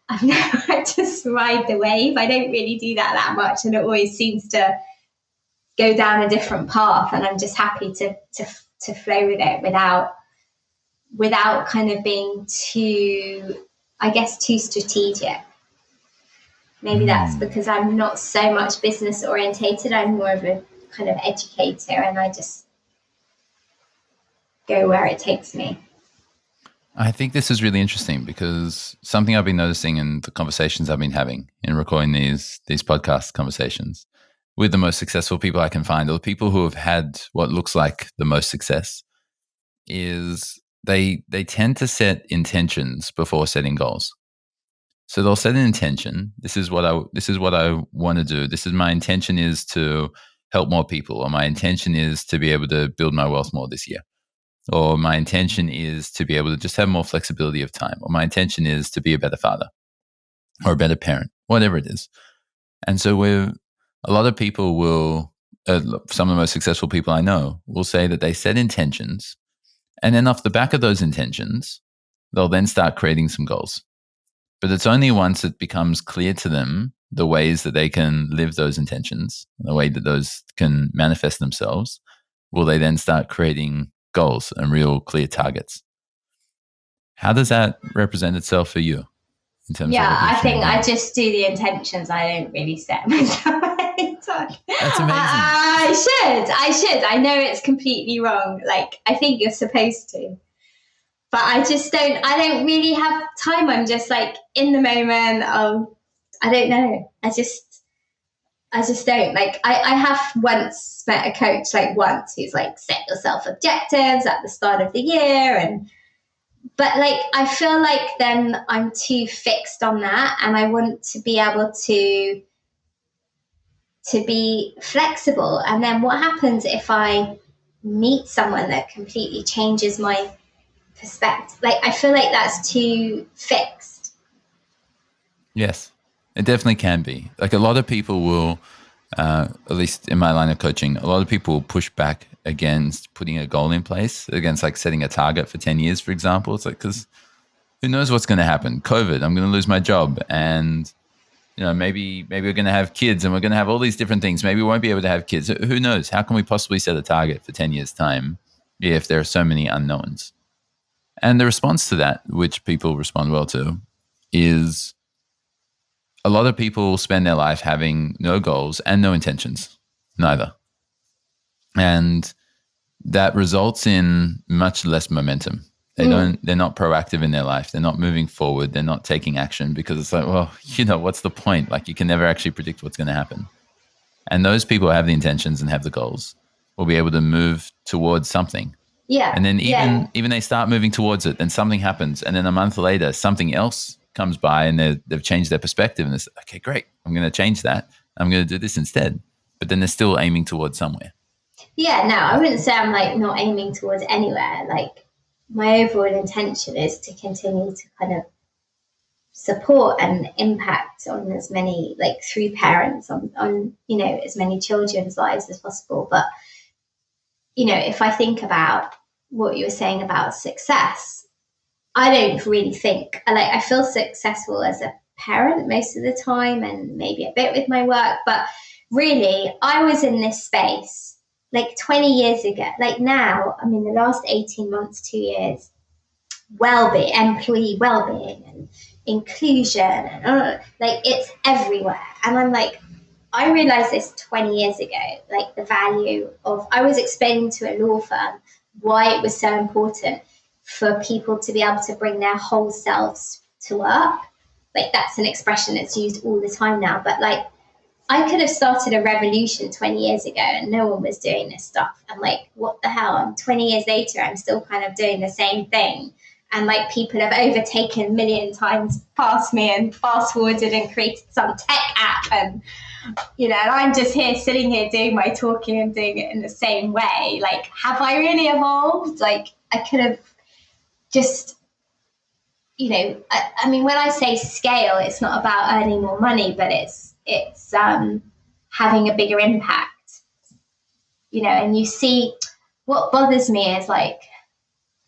I just ride the wave. I don't really do that much, and it always seems to go down a different path, and I'm just happy to flow with it without kind of being too, I guess, too strategic. Maybe that's because I'm not so much business orientated. I'm more of a kind of educator, and I just go where it takes me. I think this is really interesting because something I've been noticing in the conversations I've been having in recording these podcast conversations with the most successful people I can find, or the people who have had what looks like the most success, is they tend to set intentions before setting goals. So they'll set an intention. This is what I want to do. This is my intention, is to help more people, or my intention is to be able to build my wealth more this year, or my intention is to be able to just have more flexibility of time, or my intention is to be a better father or a better parent, whatever it is. And so a lot of people will, some of the most successful people I know will say that they set intentions, and then off the back of those intentions, they'll then start creating some goals. But it's only once it becomes clear to them the ways that they can live those intentions, the way that those can manifest themselves, will they then start creating goals and real clear targets. How does that represent itself for you? In terms of I think I just do the intentions. I don't really set myself. That's amazing. I should. I know it's completely wrong. Like, I think you're supposed to. But I don't really have time. I'm just like in the moment. I don't know. I just don't. Like, I have once met a coach, who's like, set yourself objectives at the start of the year. But like, I feel like then I'm too fixed on that, and I want to be able to be flexible. And then what happens if I meet someone that completely changes my perspective? Like, I feel like that's too fixed. Yes, it definitely can be. Like, a lot of people will, at least in my line of coaching, a lot of people will push back against putting a goal in place, against like setting a target for 10 years, for example. It's like, because who knows what's going to happen? COVID, I'm going to lose my job, and maybe we're going to have kids, and we're going to have all these different things. Maybe we won't be able to have kids. Who knows? How can we possibly set a target for 10 years' time if there are so many unknowns? And the response to that, which people respond well to, is a lot of people spend their life having no goals and no intentions, neither. And that results in much less momentum. They're not proactive in their life. They're not moving forward. They're not taking action, because it's like, well, what's the point? Like, you can never actually predict what's going to happen. And those people who have the intentions and have the goals will be able to move towards something. Yeah. And then even they start moving towards it, then something happens. And then a month later, something else comes by, and they've changed their perspective. And it's, okay, great. I'm going to change that. I'm going to do this instead. But then they're still aiming towards somewhere. Yeah, no, I wouldn't say I'm like not aiming towards anywhere. Like, my overall intention is to continue to kind of support and impact on as many, like, through parents on as many children's lives as possible. But if I think about what you were saying about success, I don't really think, I feel successful as a parent most of the time, and maybe a bit with my work. But really, I was in this space like 20 years ago. Like, now, I mean, the last 18 months, 2 years, well-being, employee well-being and inclusion, and like, it's everywhere. And I'm like, I realized this 20 years ago, like, the value of, I was explaining to a law firm why it was so important for people to be able to bring their whole selves to work. Like, that's an expression that's used all the time now. But like, I could have started a revolution 20 years ago and no one was doing this stuff. And like, what the hell? And 20 years later, I'm still kind of doing the same thing. And like, people have overtaken a million times past me and fast forwarded and created some tech app. And, and I'm just sitting here doing my talking and doing it in the same way. Like, have I really evolved? Like, I could have just, I mean, when I say scale, it's not about earning more money, but it's it's having a bigger impact. And you see, what bothers me is like,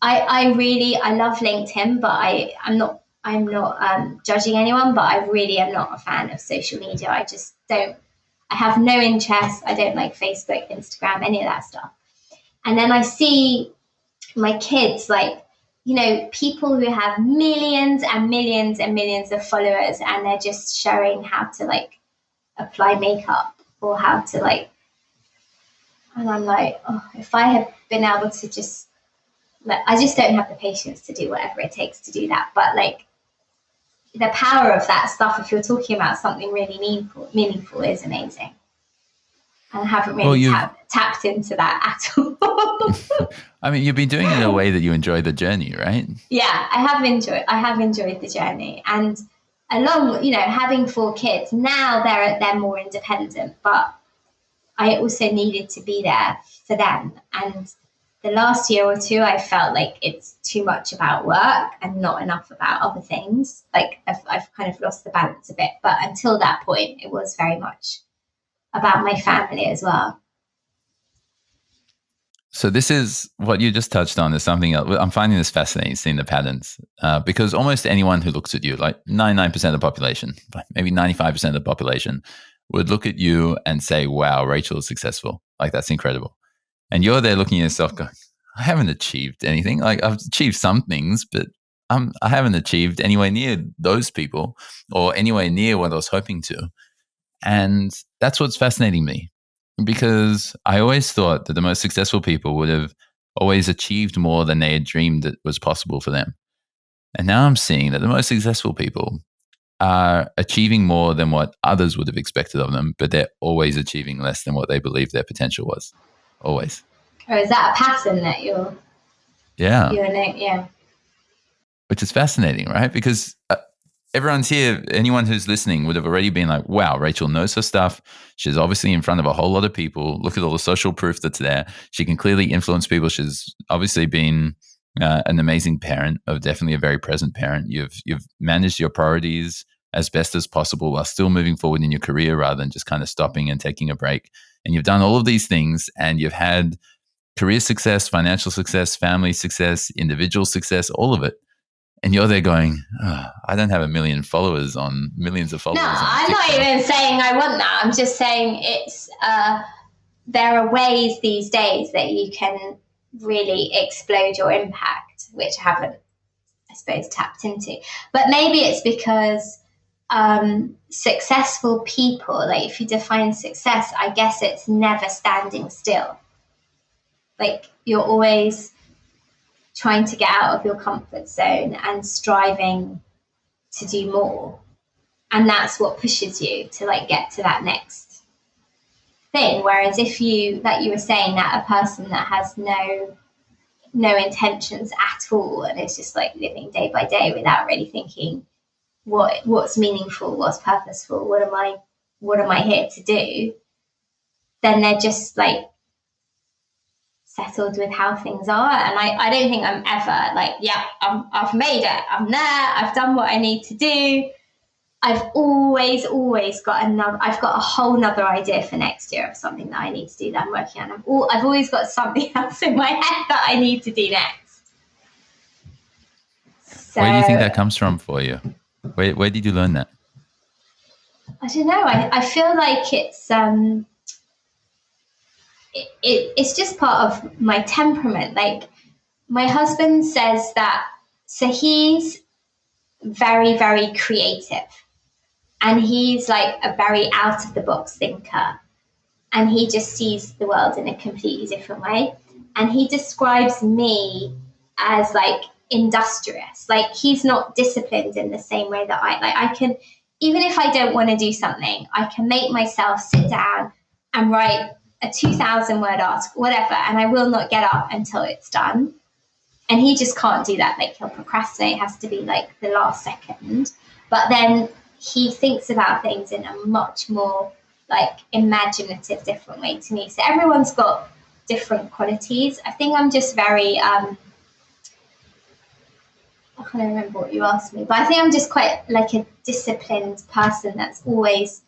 I love LinkedIn, but I'm not judging anyone, but I really am not a fan of social media. I have no interest. I don't like Facebook, Instagram, any of that stuff. And then I see my kids, like, people who have millions and millions and millions of followers, and they're just showing how to like apply makeup or how to like, and I'm like, oh, if I had been able to just, like, I just don't have the patience to do whatever it takes to do that. But like, the power of that stuff, if you're talking about something really meaningful is amazing. And I haven't really tapped into that at all. I mean, you've been doing it in a way that you enjoy the journey, right? Yeah, I have enjoyed the journey. And along, having 4 kids, now they're more independent, but I also needed to be there for them. And the last year or two, I felt like it's too much about work and not enough about other things. Like I've kind of lost the balance a bit. But until that point, it was very much about my family as well. So this is what you just touched on is something else. I'm finding this fascinating, seeing the patterns, because almost anyone who looks at you, like 99% of the population, maybe 95% of the population, would look at you and say, wow, Rachel is successful. Like, that's incredible. And you're there looking at yourself going, I haven't achieved anything. Like, I've achieved some things, but I haven't achieved anywhere near those people or anywhere near what I was hoping to. And that's what's fascinating me, because I always thought that the most successful people would have always achieved more than they had dreamed that was possible for them. And now I'm seeing that the most successful people are achieving more than what others would have expected of them, but they're always achieving less than what they believed their potential was. Always. Or is that a pattern that you're Yeah. Which is fascinating, right? Because everyone's here, anyone who's listening would have already been like, wow, Rachel knows her stuff. She's obviously in front of a whole lot of people. Look at all the social proof that's there. She can clearly influence people. She's obviously been an amazing parent, definitely a very present parent. You've managed your priorities as best as possible while still moving forward in your career rather than just kind of stopping and taking a break. And you've done all of these things, and you've had career success, financial success, family success, individual success, all of it. And you're there going, oh, I don't have millions of followers on TikTok. No, I'm not even saying I want that. I'm just saying it's there are ways these days that you can really explode your impact, which I haven't, I suppose, tapped into. But maybe it's because successful people, like if you define success, I guess it's never standing still. Like you're always trying to get out of your comfort zone and striving to do more. And that's what pushes you to like get to that next thing. Whereas if you, like you were saying, that a person that has no intentions at all and is just like living day by day without really thinking what's meaningful, what's purposeful, what am I here to do, then they're just like settled with how things are. And I don't think I'm ever like, yeah, I've made it, I'm there, I've done what I need to do. I've always got I've got a whole nother idea for next year of something that I need to do that I'm working on. I've always got something else in my head that I need to do next. So, where do you think that comes from for you? Where did you learn that? I don't know. I feel like it's just part of my temperament. Like my husband says that, so he's very, very creative. And he's like a very out of the box thinker. And he just sees the world in a completely different way. And he describes me as like industrious. Like he's not disciplined in the same way that I can, even if I don't want to do something, I can make myself sit down and write a 2,000 word article, whatever, and I will not get up until it's done. And he just can't do that. Like he'll procrastinate. It has to be like the last second. But then he thinks about things in a much more like imaginative, different way to me. So everyone's got different qualities. I think I'm just very, I can't remember what you asked me, but I think I'm just quite like a disciplined person that's always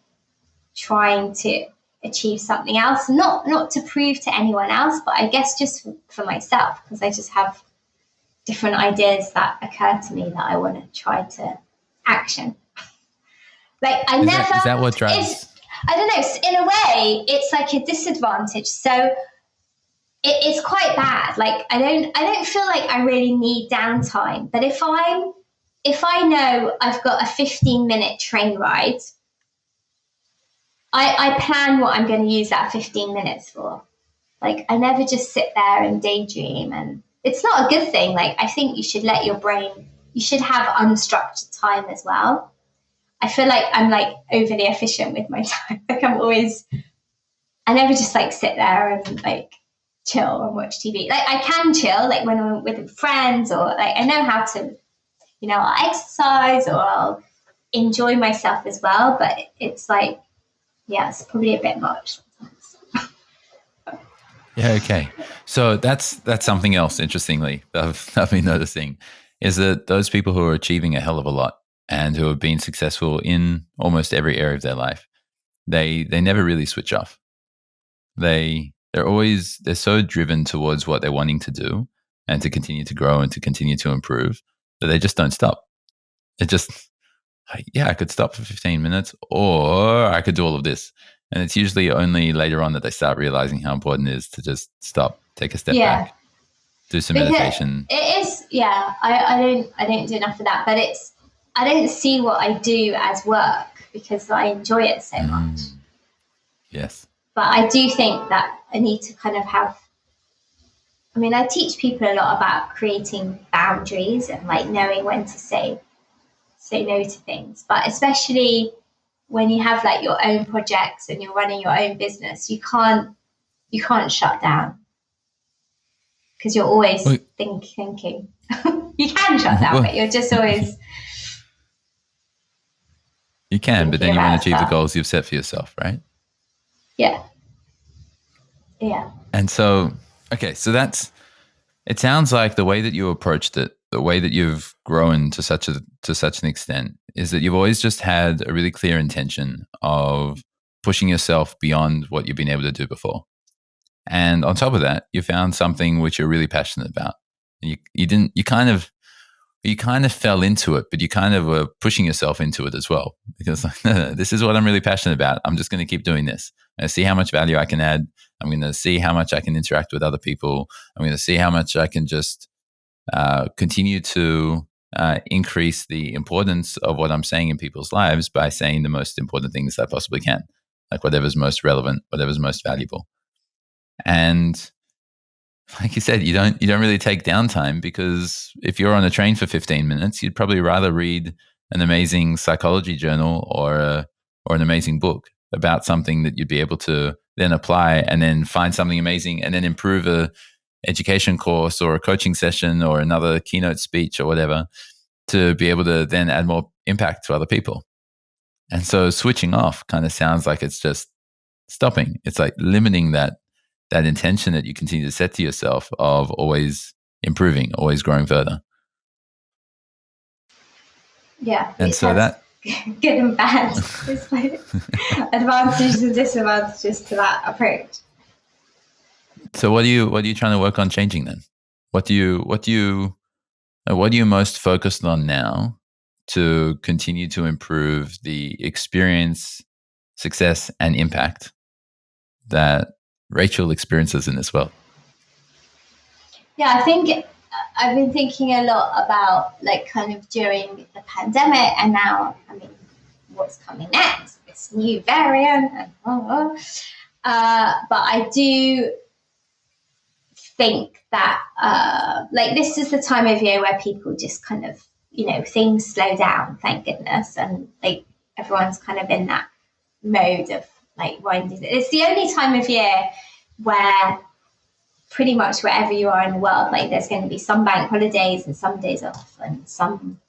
trying to achieve something else, not to prove to anyone else, but I guess just for myself, because I just have different ideas that occur to me that I want to try to action. Like Is that what drives? I don't know. In a way, it's like a disadvantage. So it's quite bad. Like I don't feel like I really need downtime. But if I know I've got a 15-minute train ride, I plan what I'm going to use that 15 minutes for. Like I never just sit there and daydream, and it's not a good thing. Like I think you should let your brain. You should have unstructured time as well. I feel like I'm like overly efficient with my time. Like I never just like sit there and like chill and watch TV. Like I can chill, like when I'm with friends, or like I know how to, I'll exercise or I'll enjoy myself as well. But it's like, yeah, it's probably a bit much sometimes. Yeah. Okay. So that's something else. Interestingly, that I've been noticing is that those people who are achieving a hell of a lot and who have been successful in almost every area of their life, they never really switch off. They're so driven towards what they're wanting to do and to continue to grow and to continue to improve that they just don't stop. It just, yeah, I could stop for 15 minutes or I could do all of this. And it's usually only later on that they start realizing how important it is to just stop, take a step back, do some meditation. It is, yeah. I don't do enough of that, but I don't see what I do as work because I enjoy it so much. Yes. But I do think that I need to kind of I teach people a lot about creating boundaries and like knowing when to say no to things. But especially when you have like your own projects and you're running your own business, you can't shut down because you're always thinking. You can shut down, but you're just always. You can, but then you want to achieve the goals you've set for yourself, right? Yeah. Yeah. And so, okay, so it sounds like the way that you approached it, the way that you've grown to such an extent is that you've always just had a really clear intention of pushing yourself beyond what you've been able to do before. And on top of that, you found something which you're really passionate about. And you kind of fell into it, but you kind of were pushing yourself into it as well because this is what I'm really passionate about. I'm just going to keep doing this. I see how much value I can add. I'm going to see how much I can interact with other people. I'm going to see how much I can just continue to increase the importance of what I'm saying in people's lives by saying the most important things I possibly can, like whatever's most relevant, whatever's most valuable. And like you said, you don't really take downtime because if you're on a train for 15 minutes, you'd probably rather read an amazing psychology journal or an amazing book about something that you'd be able to then apply and then find something amazing and then improve a education course or a coaching session or another keynote speech or whatever to be able to then add more impact to other people. And so switching off kind of sounds like it's just stopping. It's like limiting that intention that you continue to set to yourself of always improving, always growing further. Yeah. And so that good and bad. There's like advantages and disadvantages to that approach. So what are you trying to work on changing then? What are you most focused on now to continue to improve the experience, success, and impact that Rachel experiences in this world? Yeah, I think I've been thinking a lot about like kind of during the pandemic and now, what's coming next, this new variant. But I do think that like this is the time of year where people just kind of, things slow down, thank goodness. And like everyone's kind of in that mode of like winding. It's the only time of year where pretty much wherever you are in the world, like there's going to be some bank holidays and some days off and some.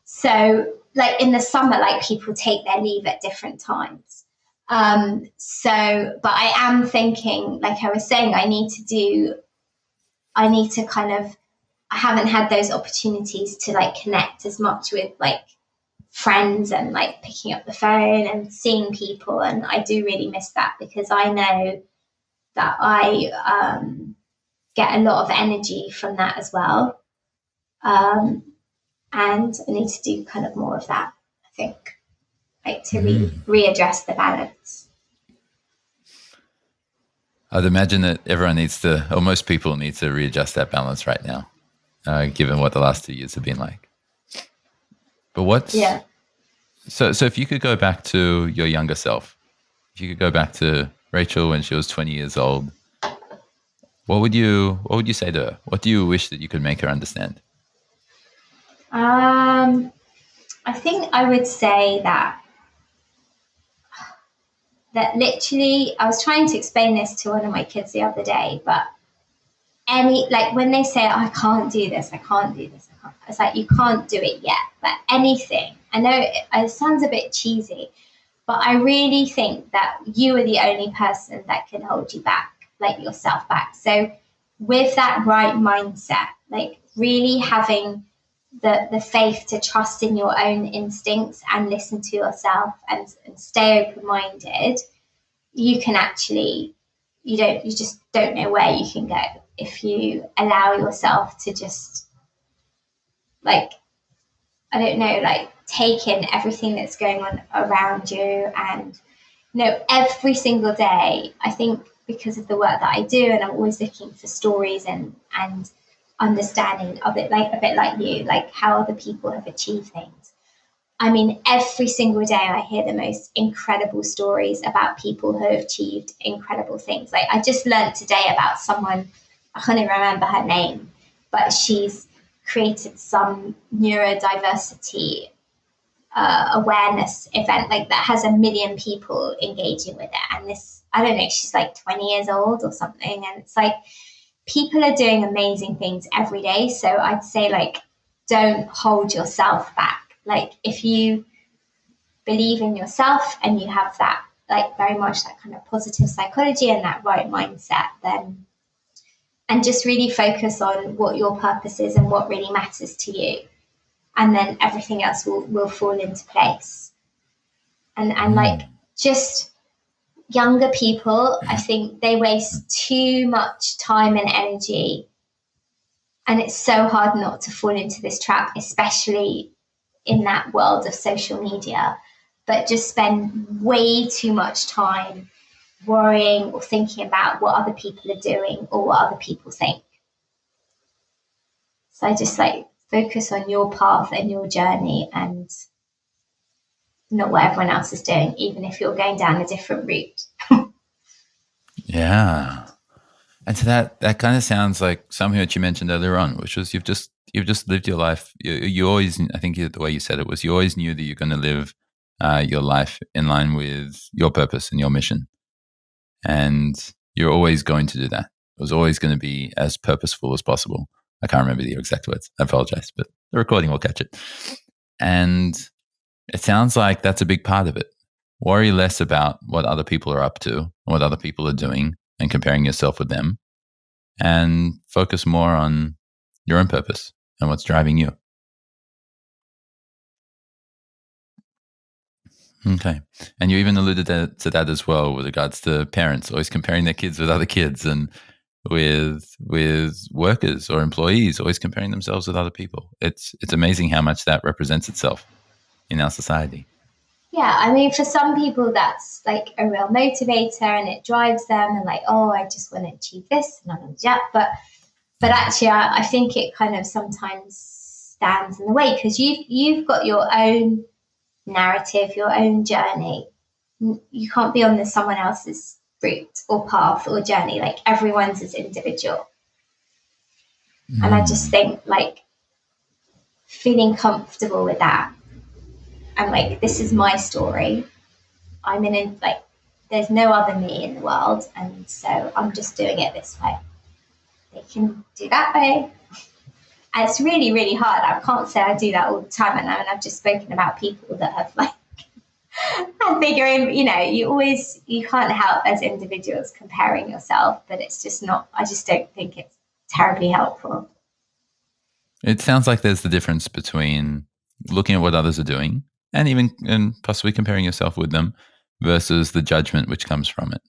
So like in the summer, like people take their leave at different times. But I am thinking, like I was saying, I haven't had those opportunities to like connect as much with like friends and like picking up the phone and seeing people. And I do really miss that because I know that I get a lot of energy from that as well. And I need to do kind of more of that, I think, like to readdress the balance. I'd imagine that everyone needs to, or most people need to readjust that balance right now, given what the last 2 years have been like. But what's, yeah. So if you could go back to your younger self, if you could go back to Rachel when she was 20 years old, what would you say to her? What do you wish that you could make her understand? I think I would say that literally, I was trying to explain this to one of my kids the other day, but when they say, I can't do this, it's like, you can't do it yet. But anything, I know it sounds a bit cheesy, but I really think that you are the only person that can hold you back, like yourself back. So with that right mindset, like really having the faith to trust in your own instincts and listen to yourself and stay open-minded, you can actually, you just don't know where you can go if you allow yourself to just take in everything that's going on around you. And every single day, I think because of the work that I do, and I'm always looking for stories and understanding of it, like a bit like you, like how other people have achieved things. I mean, every single day I hear the most incredible stories about people who have achieved incredible things. Like I just learned today about someone, I can't even remember her name, but she's created some neurodiversity awareness event like that has 1 million people engaging with it. And this, I don't know, she's like 20 years old or something. And it's like, people are doing amazing things every day. So I'd say, like, don't hold yourself back. Like, if you believe in yourself and you have that, like, very much that kind of positive psychology and that right mindset, then, and just really focus on what your purpose is and what really matters to you. And then everything else will fall into place. And like, just younger people, I think they waste too much time and energy. And it's so hard not to fall into this trap, especially in that world of social media, but just spend way too much time worrying or thinking about what other people are doing or what other people think. So I just focus on your path and your journey and not what everyone else is doing, even if you're going down a different route. Yeah. And so that kind of sounds like something that you mentioned earlier on, which was you've just lived your life. You always, I think the way you said it was, you always knew that you're going to live your life in line with your purpose and your mission. And you're always going to do that. It was always going to be as purposeful as possible. I can't remember the exact words. I apologize, but the recording will catch it. And it sounds like that's a big part of it. Worry less about what other people are up to and what other people are doing and comparing yourself with them, and focus more on your own purpose and what's driving you. Okay. And you even alluded to that as well with regards to parents always comparing their kids with other kids, and with workers or employees always comparing themselves with other people. It's amazing how much that represents itself in our society. Yeah, I mean, for some people that's like a real motivator and it drives them and like, oh, I just want to achieve this and I'm going to do that. But actually, I think it kind of sometimes stands in the way because you've got your own narrative, your own journey. You can't be on someone else's route or path or journey. Like everyone's is individual. And I just think like feeling comfortable with that. I'm like, this is my story. I'm in like, there's no other me in the world. And so I'm just doing it this way. They can do that way. And it's really, really hard. I can't say I do that all the time. And I've just spoken about people that have like had bigger, you can't help as individuals comparing yourself, but it's just not, I just don't think it's terribly helpful. It sounds like there's the difference between looking at what others are doing and possibly comparing yourself with them versus the judgment which comes from it.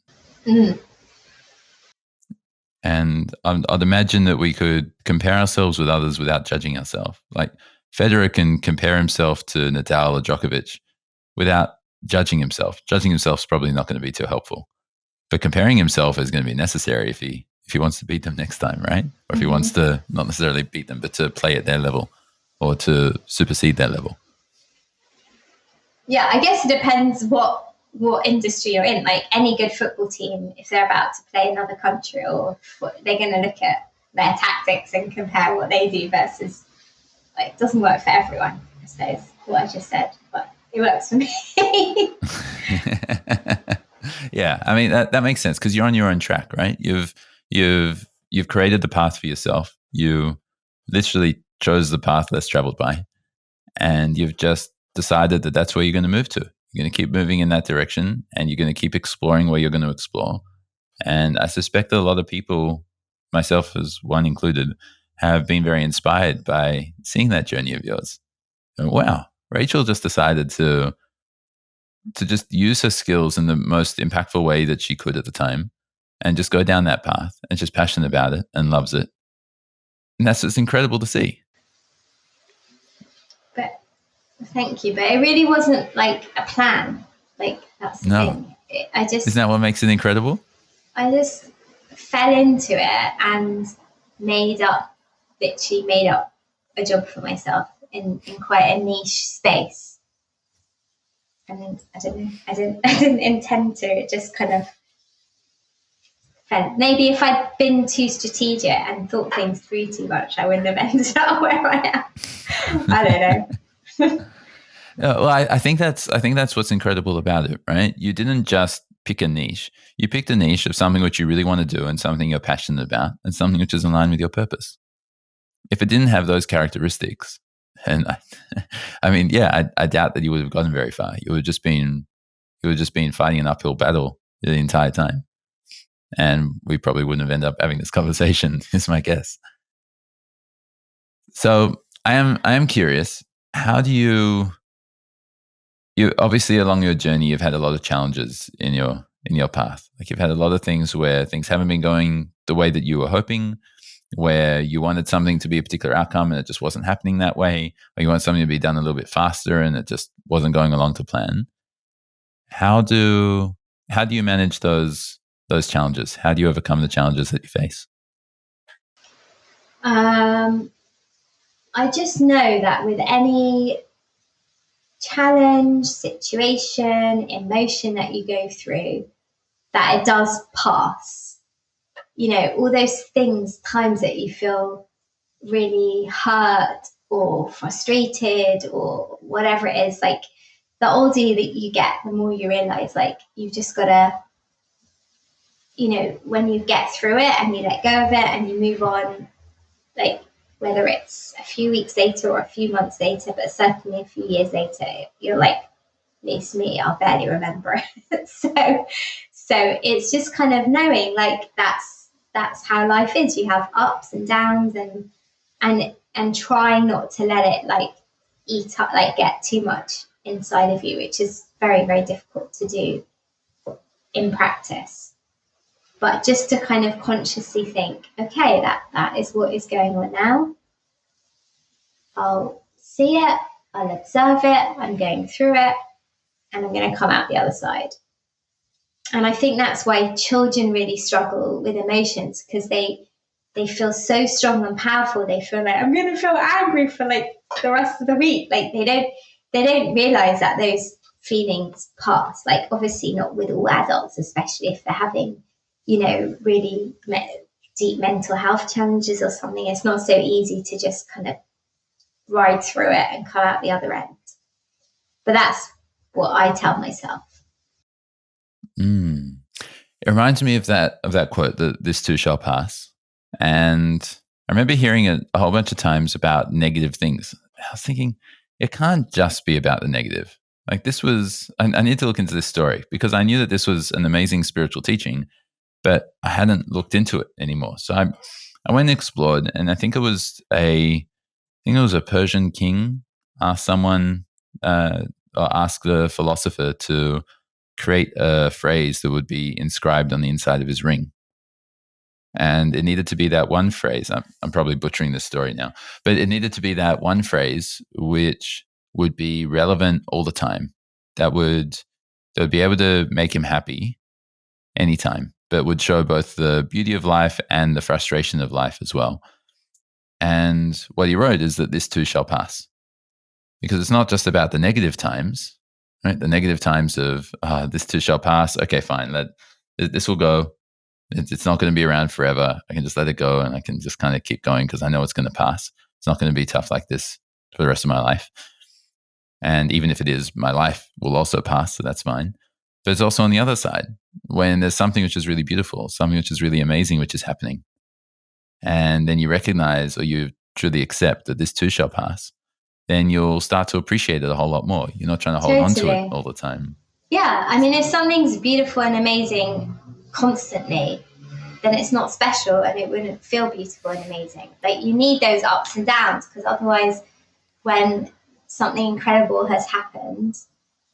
Mm. And I'd imagine that we could compare ourselves with others without judging ourselves. Like Federer can compare himself to Nadal or Djokovic without judging himself. Judging himself is probably not going to be too helpful, but comparing himself is going to be necessary if he wants to beat them next time, right? Or if he wants to not necessarily beat them, but to play at their level or to supersede their level. Yeah, I guess it depends what industry you're in. Like any good football team, if they're about to play another country, or they're going to look at their tactics and compare what they do versus, like, it doesn't work for everyone, I suppose, what I just said, but it works for me. Yeah, I mean that makes sense because you're on your own track, right? You've created the path for yourself. You literally chose the path less traveled by, and you've just decided that that's where you're going to move to. You're going to keep moving in that direction, and you're going to keep exploring where you're going to explore. And I suspect that a lot of people, myself as one included, have been very inspired by seeing that journey of yours. And wow, Rachel just decided to just use her skills in the most impactful way that she could at the time and just go down that path, and she's passionate about it and loves it. And that's just incredible to see. But thank you. But it really wasn't like a plan. Like, that's the thing. Isn't that what makes it incredible? I just fell into it and literally made up a job for myself in quite a niche space. And I don't know, I didn't intend to. It just kind of fell. Maybe if I'd been too strategic and thought things through too much, I wouldn't have ended up where I am. I don't know. Well, I think that's what's incredible about it, right? You didn't just pick a niche. You picked a niche of something which you really want to do and something you're passionate about and something which is in line with your purpose. If it didn't have those characteristics, and I mean, yeah, I doubt that you would have gotten very far. You would have just been fighting an uphill battle the entire time, and we probably wouldn't have ended up having this conversation. Is my guess. So I am curious. How do you obviously along your journey you've had a lot of challenges in your path. Like you've had a lot of things where things haven't been going the way that you were hoping, where you wanted something to be a particular outcome and it just wasn't happening that way, or you want something to be done a little bit faster and it just wasn't going along to plan. How do you manage those challenges? How do you overcome the challenges that you face? I just know that with any challenge, situation, emotion that you go through, that it does pass. You know, all those times that you feel really hurt or frustrated or whatever it is, like the older that you get, the more you realize, like, you've just got to, you know, when you get through it and you let go of it and you move on, like, whether it's a few weeks later or a few months later, but certainly a few years later, you're like, at least me, I'll barely remember it. So it's just kind of knowing, like, that's how life is. You have ups and downs, and try not to let it, like, eat up, like, get too much inside of you, which is very, very difficult to do in practice. But just to kind of consciously think, okay, that is what is going on now. I'll see it, I'll observe it, I'm going through it, and I'm going to come out the other side. And I think that's why children really struggle with emotions, because they feel so strong and powerful. They feel like, I'm going to feel angry for, like, the rest of the week. Like, they don't realize that those feelings pass. Like, obviously not with all adults, especially if they're having, you know, really deep mental health challenges or something. It's not so easy to just kind of ride through it and come out the other end. But that's what I tell myself. It reminds me of that quote, that this too shall pass. And I remember hearing it a whole bunch of times about negative things. I was thinking, it can't just be about the negative. Like, this was, I need to look into this story, because I knew that this was an amazing spiritual teaching, but I hadn't looked into it anymore. So I went and explored, and I think it was a Persian king asked someone of or ask the philosopher to create a phrase that would be inscribed on the inside of his ring. And it needed to be that one phrase. I'm probably butchering this story now, but it needed to be that one phrase which would be relevant all the time. That would be able to make him happy anytime, but would show both the beauty of life and the frustration of life as well. And what he wrote is that this too shall pass. Because it's not just about the negative times, right? The negative times of this too shall pass. Okay, fine. This will go. It's not going to be around forever. I can just let it go and I can just kind of keep going because I know it's going to pass. It's not going to be tough like this for the rest of my life. And even if it is, my life will also pass, so that's fine. But it's also on the other side, when there's something which is really beautiful, something which is really amazing, which is happening. And then you recognize or you truly accept that this too shall pass, then you'll start to appreciate it a whole lot more. You're not trying to hold on to it all the time. Yeah. I mean, if something's beautiful and amazing constantly, then it's not special and it wouldn't feel beautiful and amazing. Like, you need those ups and downs, because otherwise when something incredible has happened,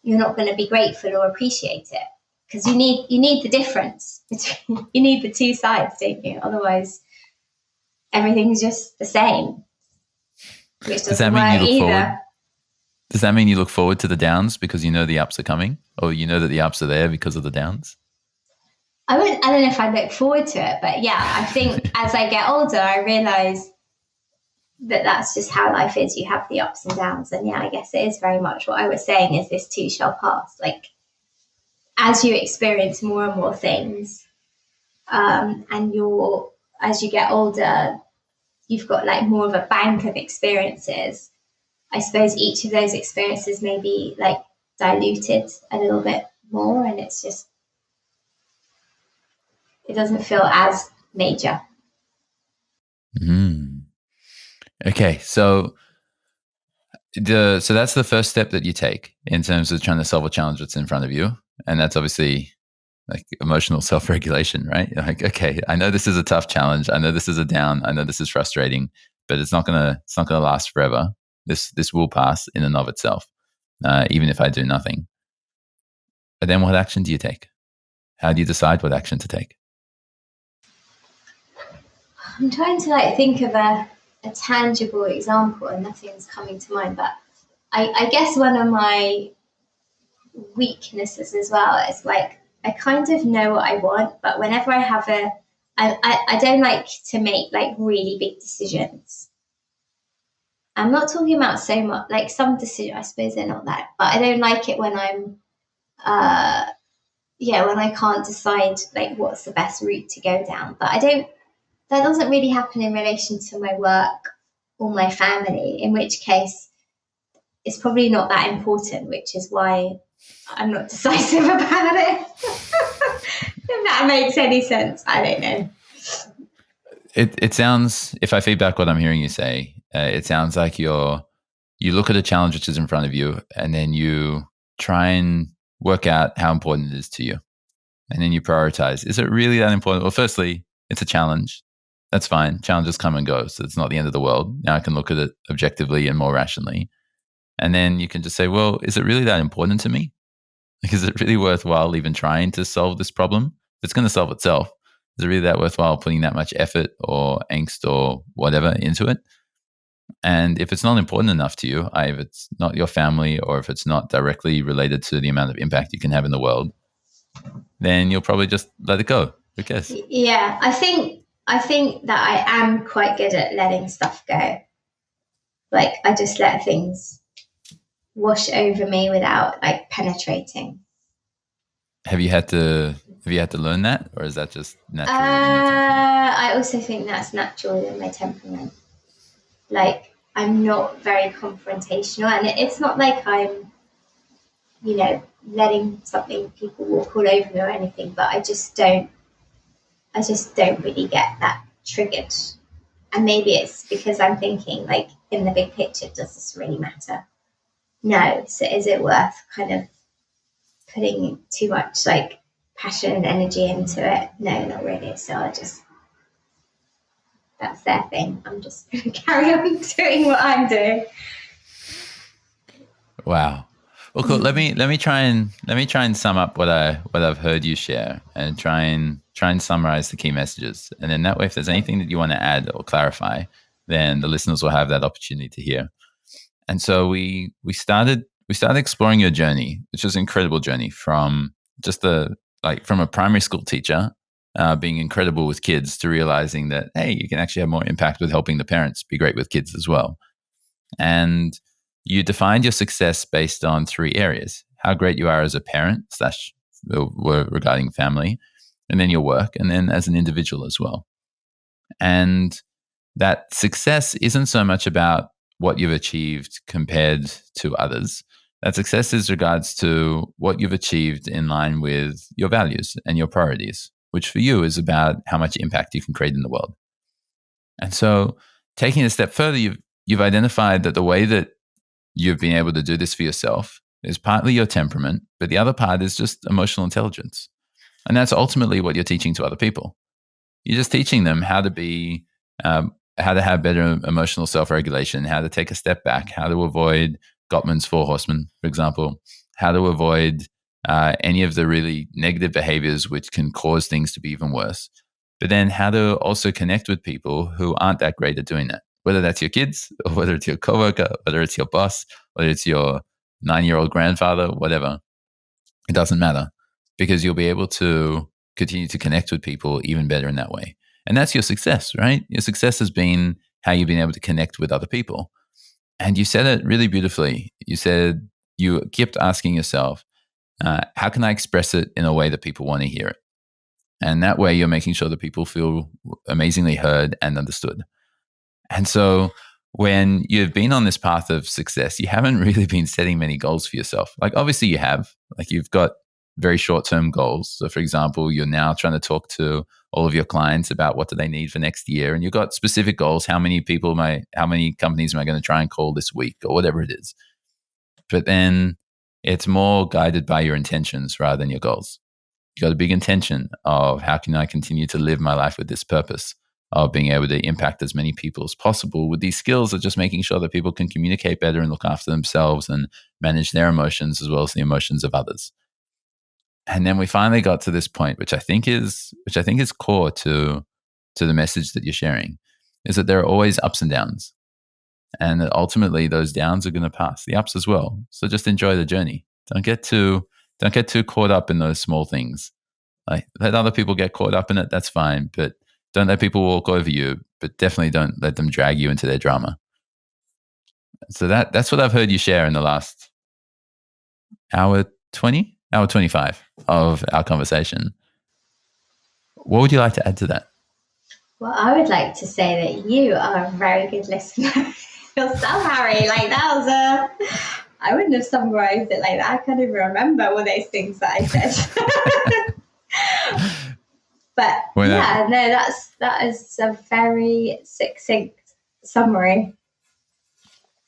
you're not going to be grateful or appreciate it, because you need the difference between, you need the two sides, don't you? Otherwise everything's just the same, which doesn't work either. Does that mean you look forward to the downs because you know the ups are coming, or you know that the ups are there because of the downs? I don't know if I look forward to it, but yeah, I think as I get older, I realize that that's just how life is. You have the ups and downs. And yeah, I guess it is very much what I was saying, is this too shall pass. Like, as you experience more and more things, and as you get older, you've got like more of a bank of experiences. I suppose each of those experiences may be like diluted a little bit more, and it's just, it doesn't feel as major. Okay, so that's the first step that you take in terms of trying to solve a challenge that's in front of you, and that's obviously like emotional self-regulation, right? You're like, okay, I know this is a tough challenge. I know this is a down. I know this is frustrating, but it's not gonna last forever. This will pass in and of itself, even if I do nothing. But then, what action do you take? How do you decide what action to take? I'm trying to think of a tangible example, and nothing's coming to mind. But I guess one of my weaknesses as well is like, I kind of know what I want, but whenever I have I don't like to make like really big decisions. I'm not talking about so much, like some decisions, I suppose they're not that, but I don't like it when I'm, when I can't decide like what's the best route to go down. But that doesn't really happen in relation to my work or my family, in which case it's probably not that important, which is why I'm not decisive about it. If that makes any sense, I don't know. It sounds, if I feedback what I'm hearing you say, it sounds like you look at a challenge which is in front of you, and then you try and work out how important it is to you. And then you prioritize. Is it really that important? Well, firstly, it's a challenge. That's fine. Challenges come and go, so it's not the end of the world. Now I can look at it objectively and more rationally. And then you can just say, well, is it really that important to me? Like, is it really worthwhile even trying to solve this problem? If it's going to solve itself, is it really that worthwhile putting that much effort or angst or whatever into it? And if it's not important enough to you, if it's not your family, or if it's not directly related to the amount of impact you can have in the world, then you'll probably just let it go. Who cares? Yeah, I think that I am quite good at letting stuff go. Like, I just let things wash over me without like penetrating. Have you had to learn that, or is that just natural? I also think that's natural in my temperament. Like, I'm not very confrontational, and it's not like I'm, letting people walk all over me or anything, but I just don't really get that triggered. And maybe it's because I'm thinking, like, in the big picture, does this really matter? No. So is it worth kind of putting too much like passion and energy into it? No, not really. So that's their thing. I'm just going to carry on doing what I'm doing. Wow. Well, cool. Let me try and sum up what I've heard you share, and try and summarize the key messages. And then that way, if there's anything that you want to add or clarify, then the listeners will have that opportunity to hear. And so we started exploring your journey, which was an incredible journey from just from a primary school teacher, being incredible with kids, to realizing that, hey, you can actually have more impact with helping the parents be great with kids as well. And you defined your success based on 3 areas: how great you are as a parent / regarding family, and then your work, and then as an individual as well. And that success isn't so much about what you've achieved compared to others. That success is regards to what you've achieved in line with your values and your priorities, which for you is about how much impact you can create in the world. And so, taking a step further, you've identified that the way that you've been able to do this for yourself is partly your temperament, but the other part is just emotional intelligence. And that's ultimately what you're teaching to other people. You're just teaching them how to be, how to have better emotional self-regulation, how to take a step back, how to avoid Gottman's 4 horsemen, for example, how to avoid any of the really negative behaviors which can cause things to be even worse. But then how to also connect with people who aren't that great at doing that, whether that's your kids, or whether it's your coworker, whether it's your boss, whether it's your 9-year-old grandfather, whatever. It doesn't matter, because you'll be able to continue to connect with people even better in that way. And that's your success, right? Your success has been how you've been able to connect with other people. And you said it really beautifully. You said you kept asking yourself, how can I express it in a way that people want to hear it? And that way you're making sure that people feel amazingly heard and understood. And so when you've been on this path of success, you haven't really been setting many goals for yourself. Like, obviously you have, like, you've got very short-term goals. So for example, you're now trying to talk to all of your clients about what do they need for next year. And you've got specific goals. How many companies am I going to try and call this week, or whatever it is. But then it's more guided by your intentions rather than your goals. You got a big intention of, how can I continue to live my life with this purpose of being able to impact as many people as possible with these skills of just making sure that people can communicate better and look after themselves and manage their emotions as well as the emotions of others. And then we finally got to this point, which I think is core to the message that you're sharing, is that there are always ups and downs, and that ultimately those downs are going to pass, the ups as well. So just enjoy the journey. Don't get too caught up in those small things. Like, let other people get caught up in it. That's fine, but don't let people walk over you. But definitely don't let them drag you into their drama. So that's what I've heard you share in the last hour 25 of our conversation. What would you like to add to that? Well, I would like to say that you are a very good listener yourself, Harry. Like, that was I wouldn't have summarized it like that. I can't even remember all those things that I said. But that is a very succinct summary.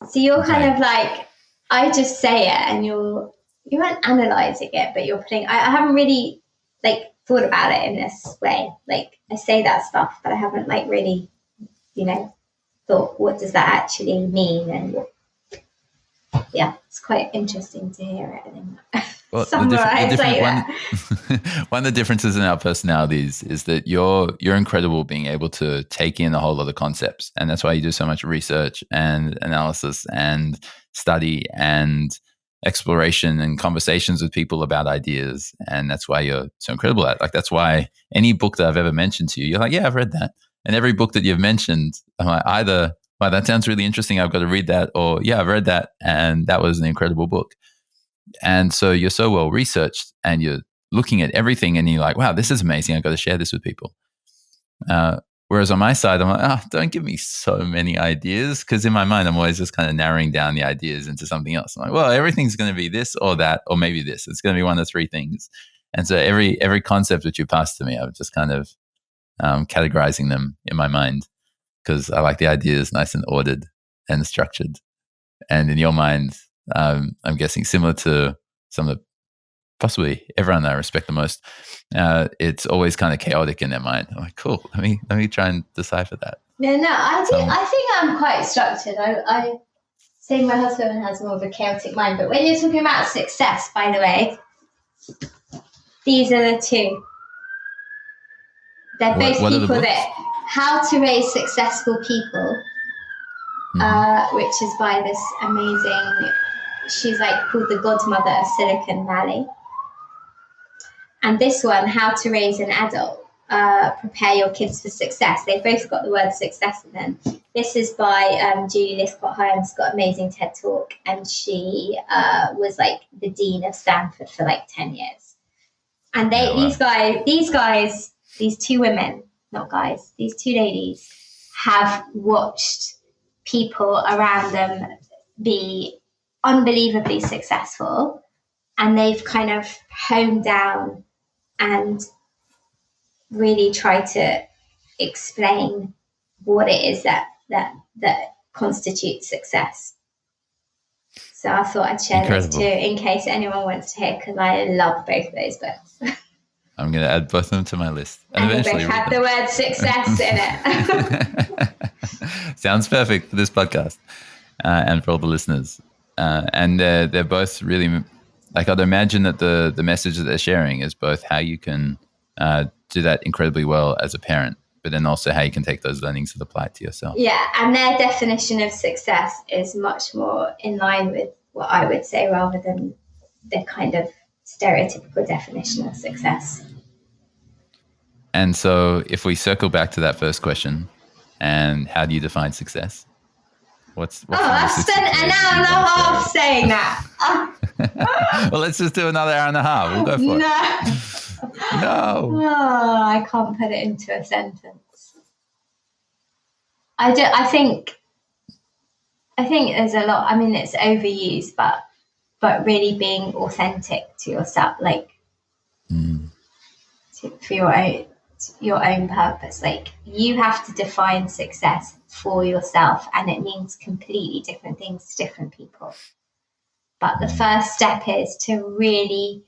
So you're kind of like, I just say it and you aren't analyzing it, but you're putting, I haven't really thought about it in this way. Like, I say that stuff, but I haven't really, thought, what does that actually mean? And it's quite interesting to hear it. Well, summarize one of the differences in our personalities is that you're incredible being able to take in a whole lot of concepts, and that's why you do so much research and analysis and study and exploration and conversations with people about ideas, and that's why you're so incredible at it. Like, that's why any book that I've ever mentioned to you, you're like, yeah, I've read that. And every book that you've mentioned, I'm like, either, wow, that sounds really interesting, I've got to read that, or yeah, I've read that and that was an incredible book. And so you're so well researched and you're looking at everything and you're like, wow, this is amazing, I've got to share this with people. Whereas on my side, I'm like, don't give me so many ideas, because in my mind, I'm always just kind of narrowing down the ideas into something else. I'm like, well, everything's going to be this or that, or maybe this. It's going to be one of 3 things. And so every concept that you pass to me, I'm just kind of categorizing them in my mind, because I like the ideas nice and ordered and structured. And in your mind, I'm guessing similar to some of the, possibly everyone that I respect the most, it's always kind of chaotic in their mind. I'm like, cool, let me try and decipher that. I think I'm quite structured. saying my husband has more of a chaotic mind, but when you're talking about success, by the way, these are the two. They're both people that How to Raise Successful People, which is by this amazing, she's like called the godmother of Silicon Valley. And this one, How to Raise an Adult, Prepare Your Kids for Success. They've both got the word success in them. This is by Julie Lythcott-Holmes, got amazing TED Talk, and she was like the dean of Stanford for like 10 years. And these two women, not guys, these two ladies have watched people around them be unbelievably successful, and they've kind of honed down and really tried to explain what it is that constitutes success. So I thought I'd share those two in case anyone wants to hear, because I love both those books. I'm going to add both of them to my list. And eventually they have the word success in it. Sounds perfect for this podcast and for all the listeners. And they're both really, like, I'd imagine that the message that they're sharing is both how you can do that incredibly well as a parent, but then also how you can take those learnings and apply it to yourself. Yeah, and their definition of success is much more in line with what I would say rather than the kind of stereotypical definition of success. And so if we circle back to that first question, and how do you define success? I've spent an hour and a half saying that. Well, let's just do another hour and a half. We'll go for it. No. Oh, I can't put it into a sentence. I think there's a lot. I mean, it's overused, but really being authentic to yourself, like for your own purpose. Like, you have to define success for yourself, and it means completely different things to different people. But the first step is to really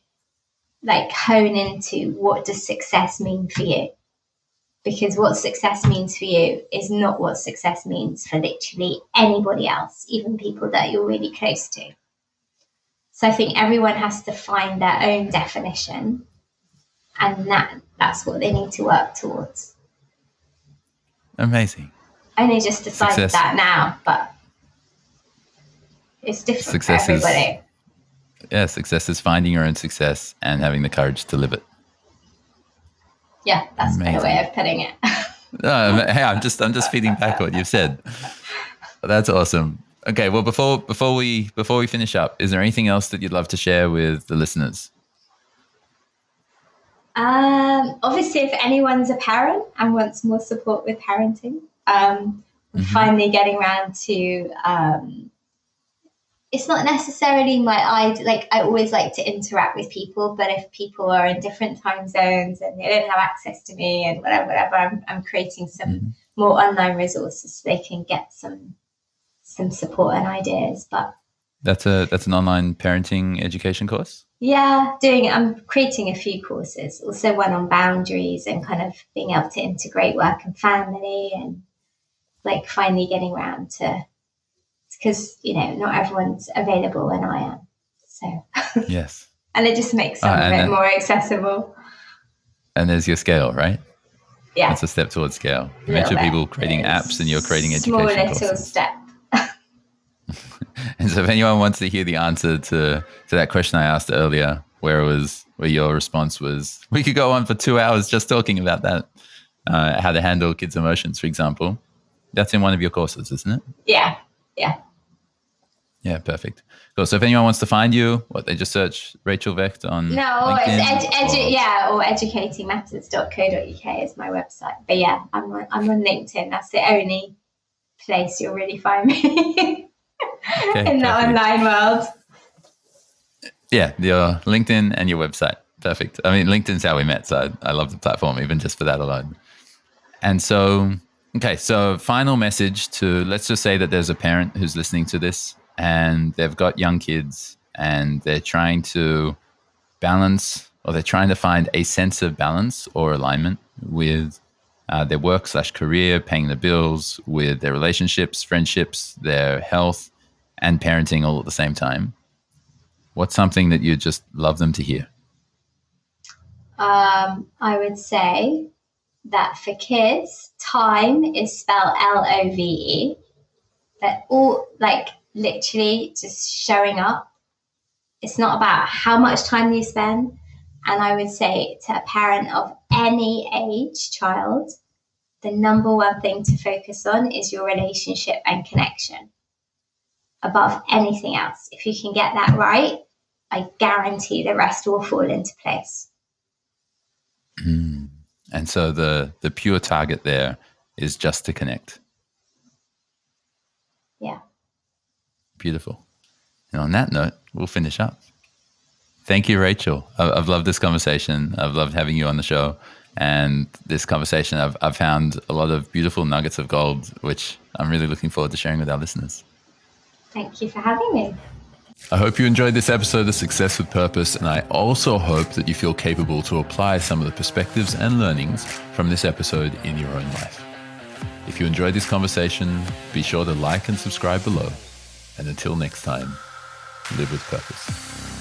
like hone into what does success mean for you, because what success means for you is not what success means for literally anybody else, even people that you're really close to. So I think everyone has to find their own definition, and that's what they need to work towards. Amazing. I only just decided that now, but it's different for everybody. Success is finding your own success and having the courage to live it. Yeah, that's a better way of putting it. Hey, I'm just feeding back what you've said. That's awesome. Okay, well, before we finish up, is there anything else that you'd love to share with the listeners? Obviously, if anyone's a parent and wants more support with parenting, finally getting around to, it's not necessarily my idea. Like, I always like to interact with people, but if people are in different time zones and they don't have access to me and whatever, I'm creating some more online resources so they can get some support and ideas. But that's an online parenting education course? Yeah, I'm creating a few courses, also one on boundaries and kind of being able to integrate work and family, and like finally getting around to, because, not everyone's available when I am. So yes. And it just makes some of it more accessible. And there's your scale, right? Yeah. That's a step towards scale. You mentioned people creating apps, and you're creating education courses. Small little step. And so if anyone wants to hear the answer to that question I asked earlier, where your response was, we could go on for 2 hours just talking about that, how to handle kids' emotions, for example. That's in one of your courses, isn't it? Yeah. Yeah, perfect. Cool. So if anyone wants to find you, they just search Rachel Vecht on LinkedIn? Or educatingmatters.co.uk is my website. But yeah, I'm on LinkedIn. That's the only place you'll really find me. Okay, in the online world. Yeah, your LinkedIn and your website. Perfect. I mean, LinkedIn's how we met, so I love the platform, even just for that alone. And so, so final message to, let's just say that there's a parent who's listening to this and they've got young kids and they're trying to balance, or they're trying to find a sense of balance or alignment with their work/career, paying the bills, with their relationships, friendships, their health, and parenting all at the same time, what's something that you just love them to hear? I would say that for kids, time is spelled LOVE. That all, like, literally just showing up. It's not about how much time you spend. And I would say to a parent of any age child, the number one thing to focus on is your relationship and connection above anything else. If you can get that right, I guarantee the rest will fall into place. And so the pure target there is just to connect. Yeah. Beautiful. And on that note, we'll finish up. Thank you, Rachel. I've loved this conversation. I've loved having you on the show. And this conversation, I've found a lot of beautiful nuggets of gold, which I'm really looking forward to sharing with our listeners. Thank you for having me. I hope you enjoyed this episode of Success with Purpose, and I also hope that you feel capable to apply some of the perspectives and learnings from this episode in your own life. If you enjoyed this conversation, be sure to like and subscribe below. And until next time, live with purpose.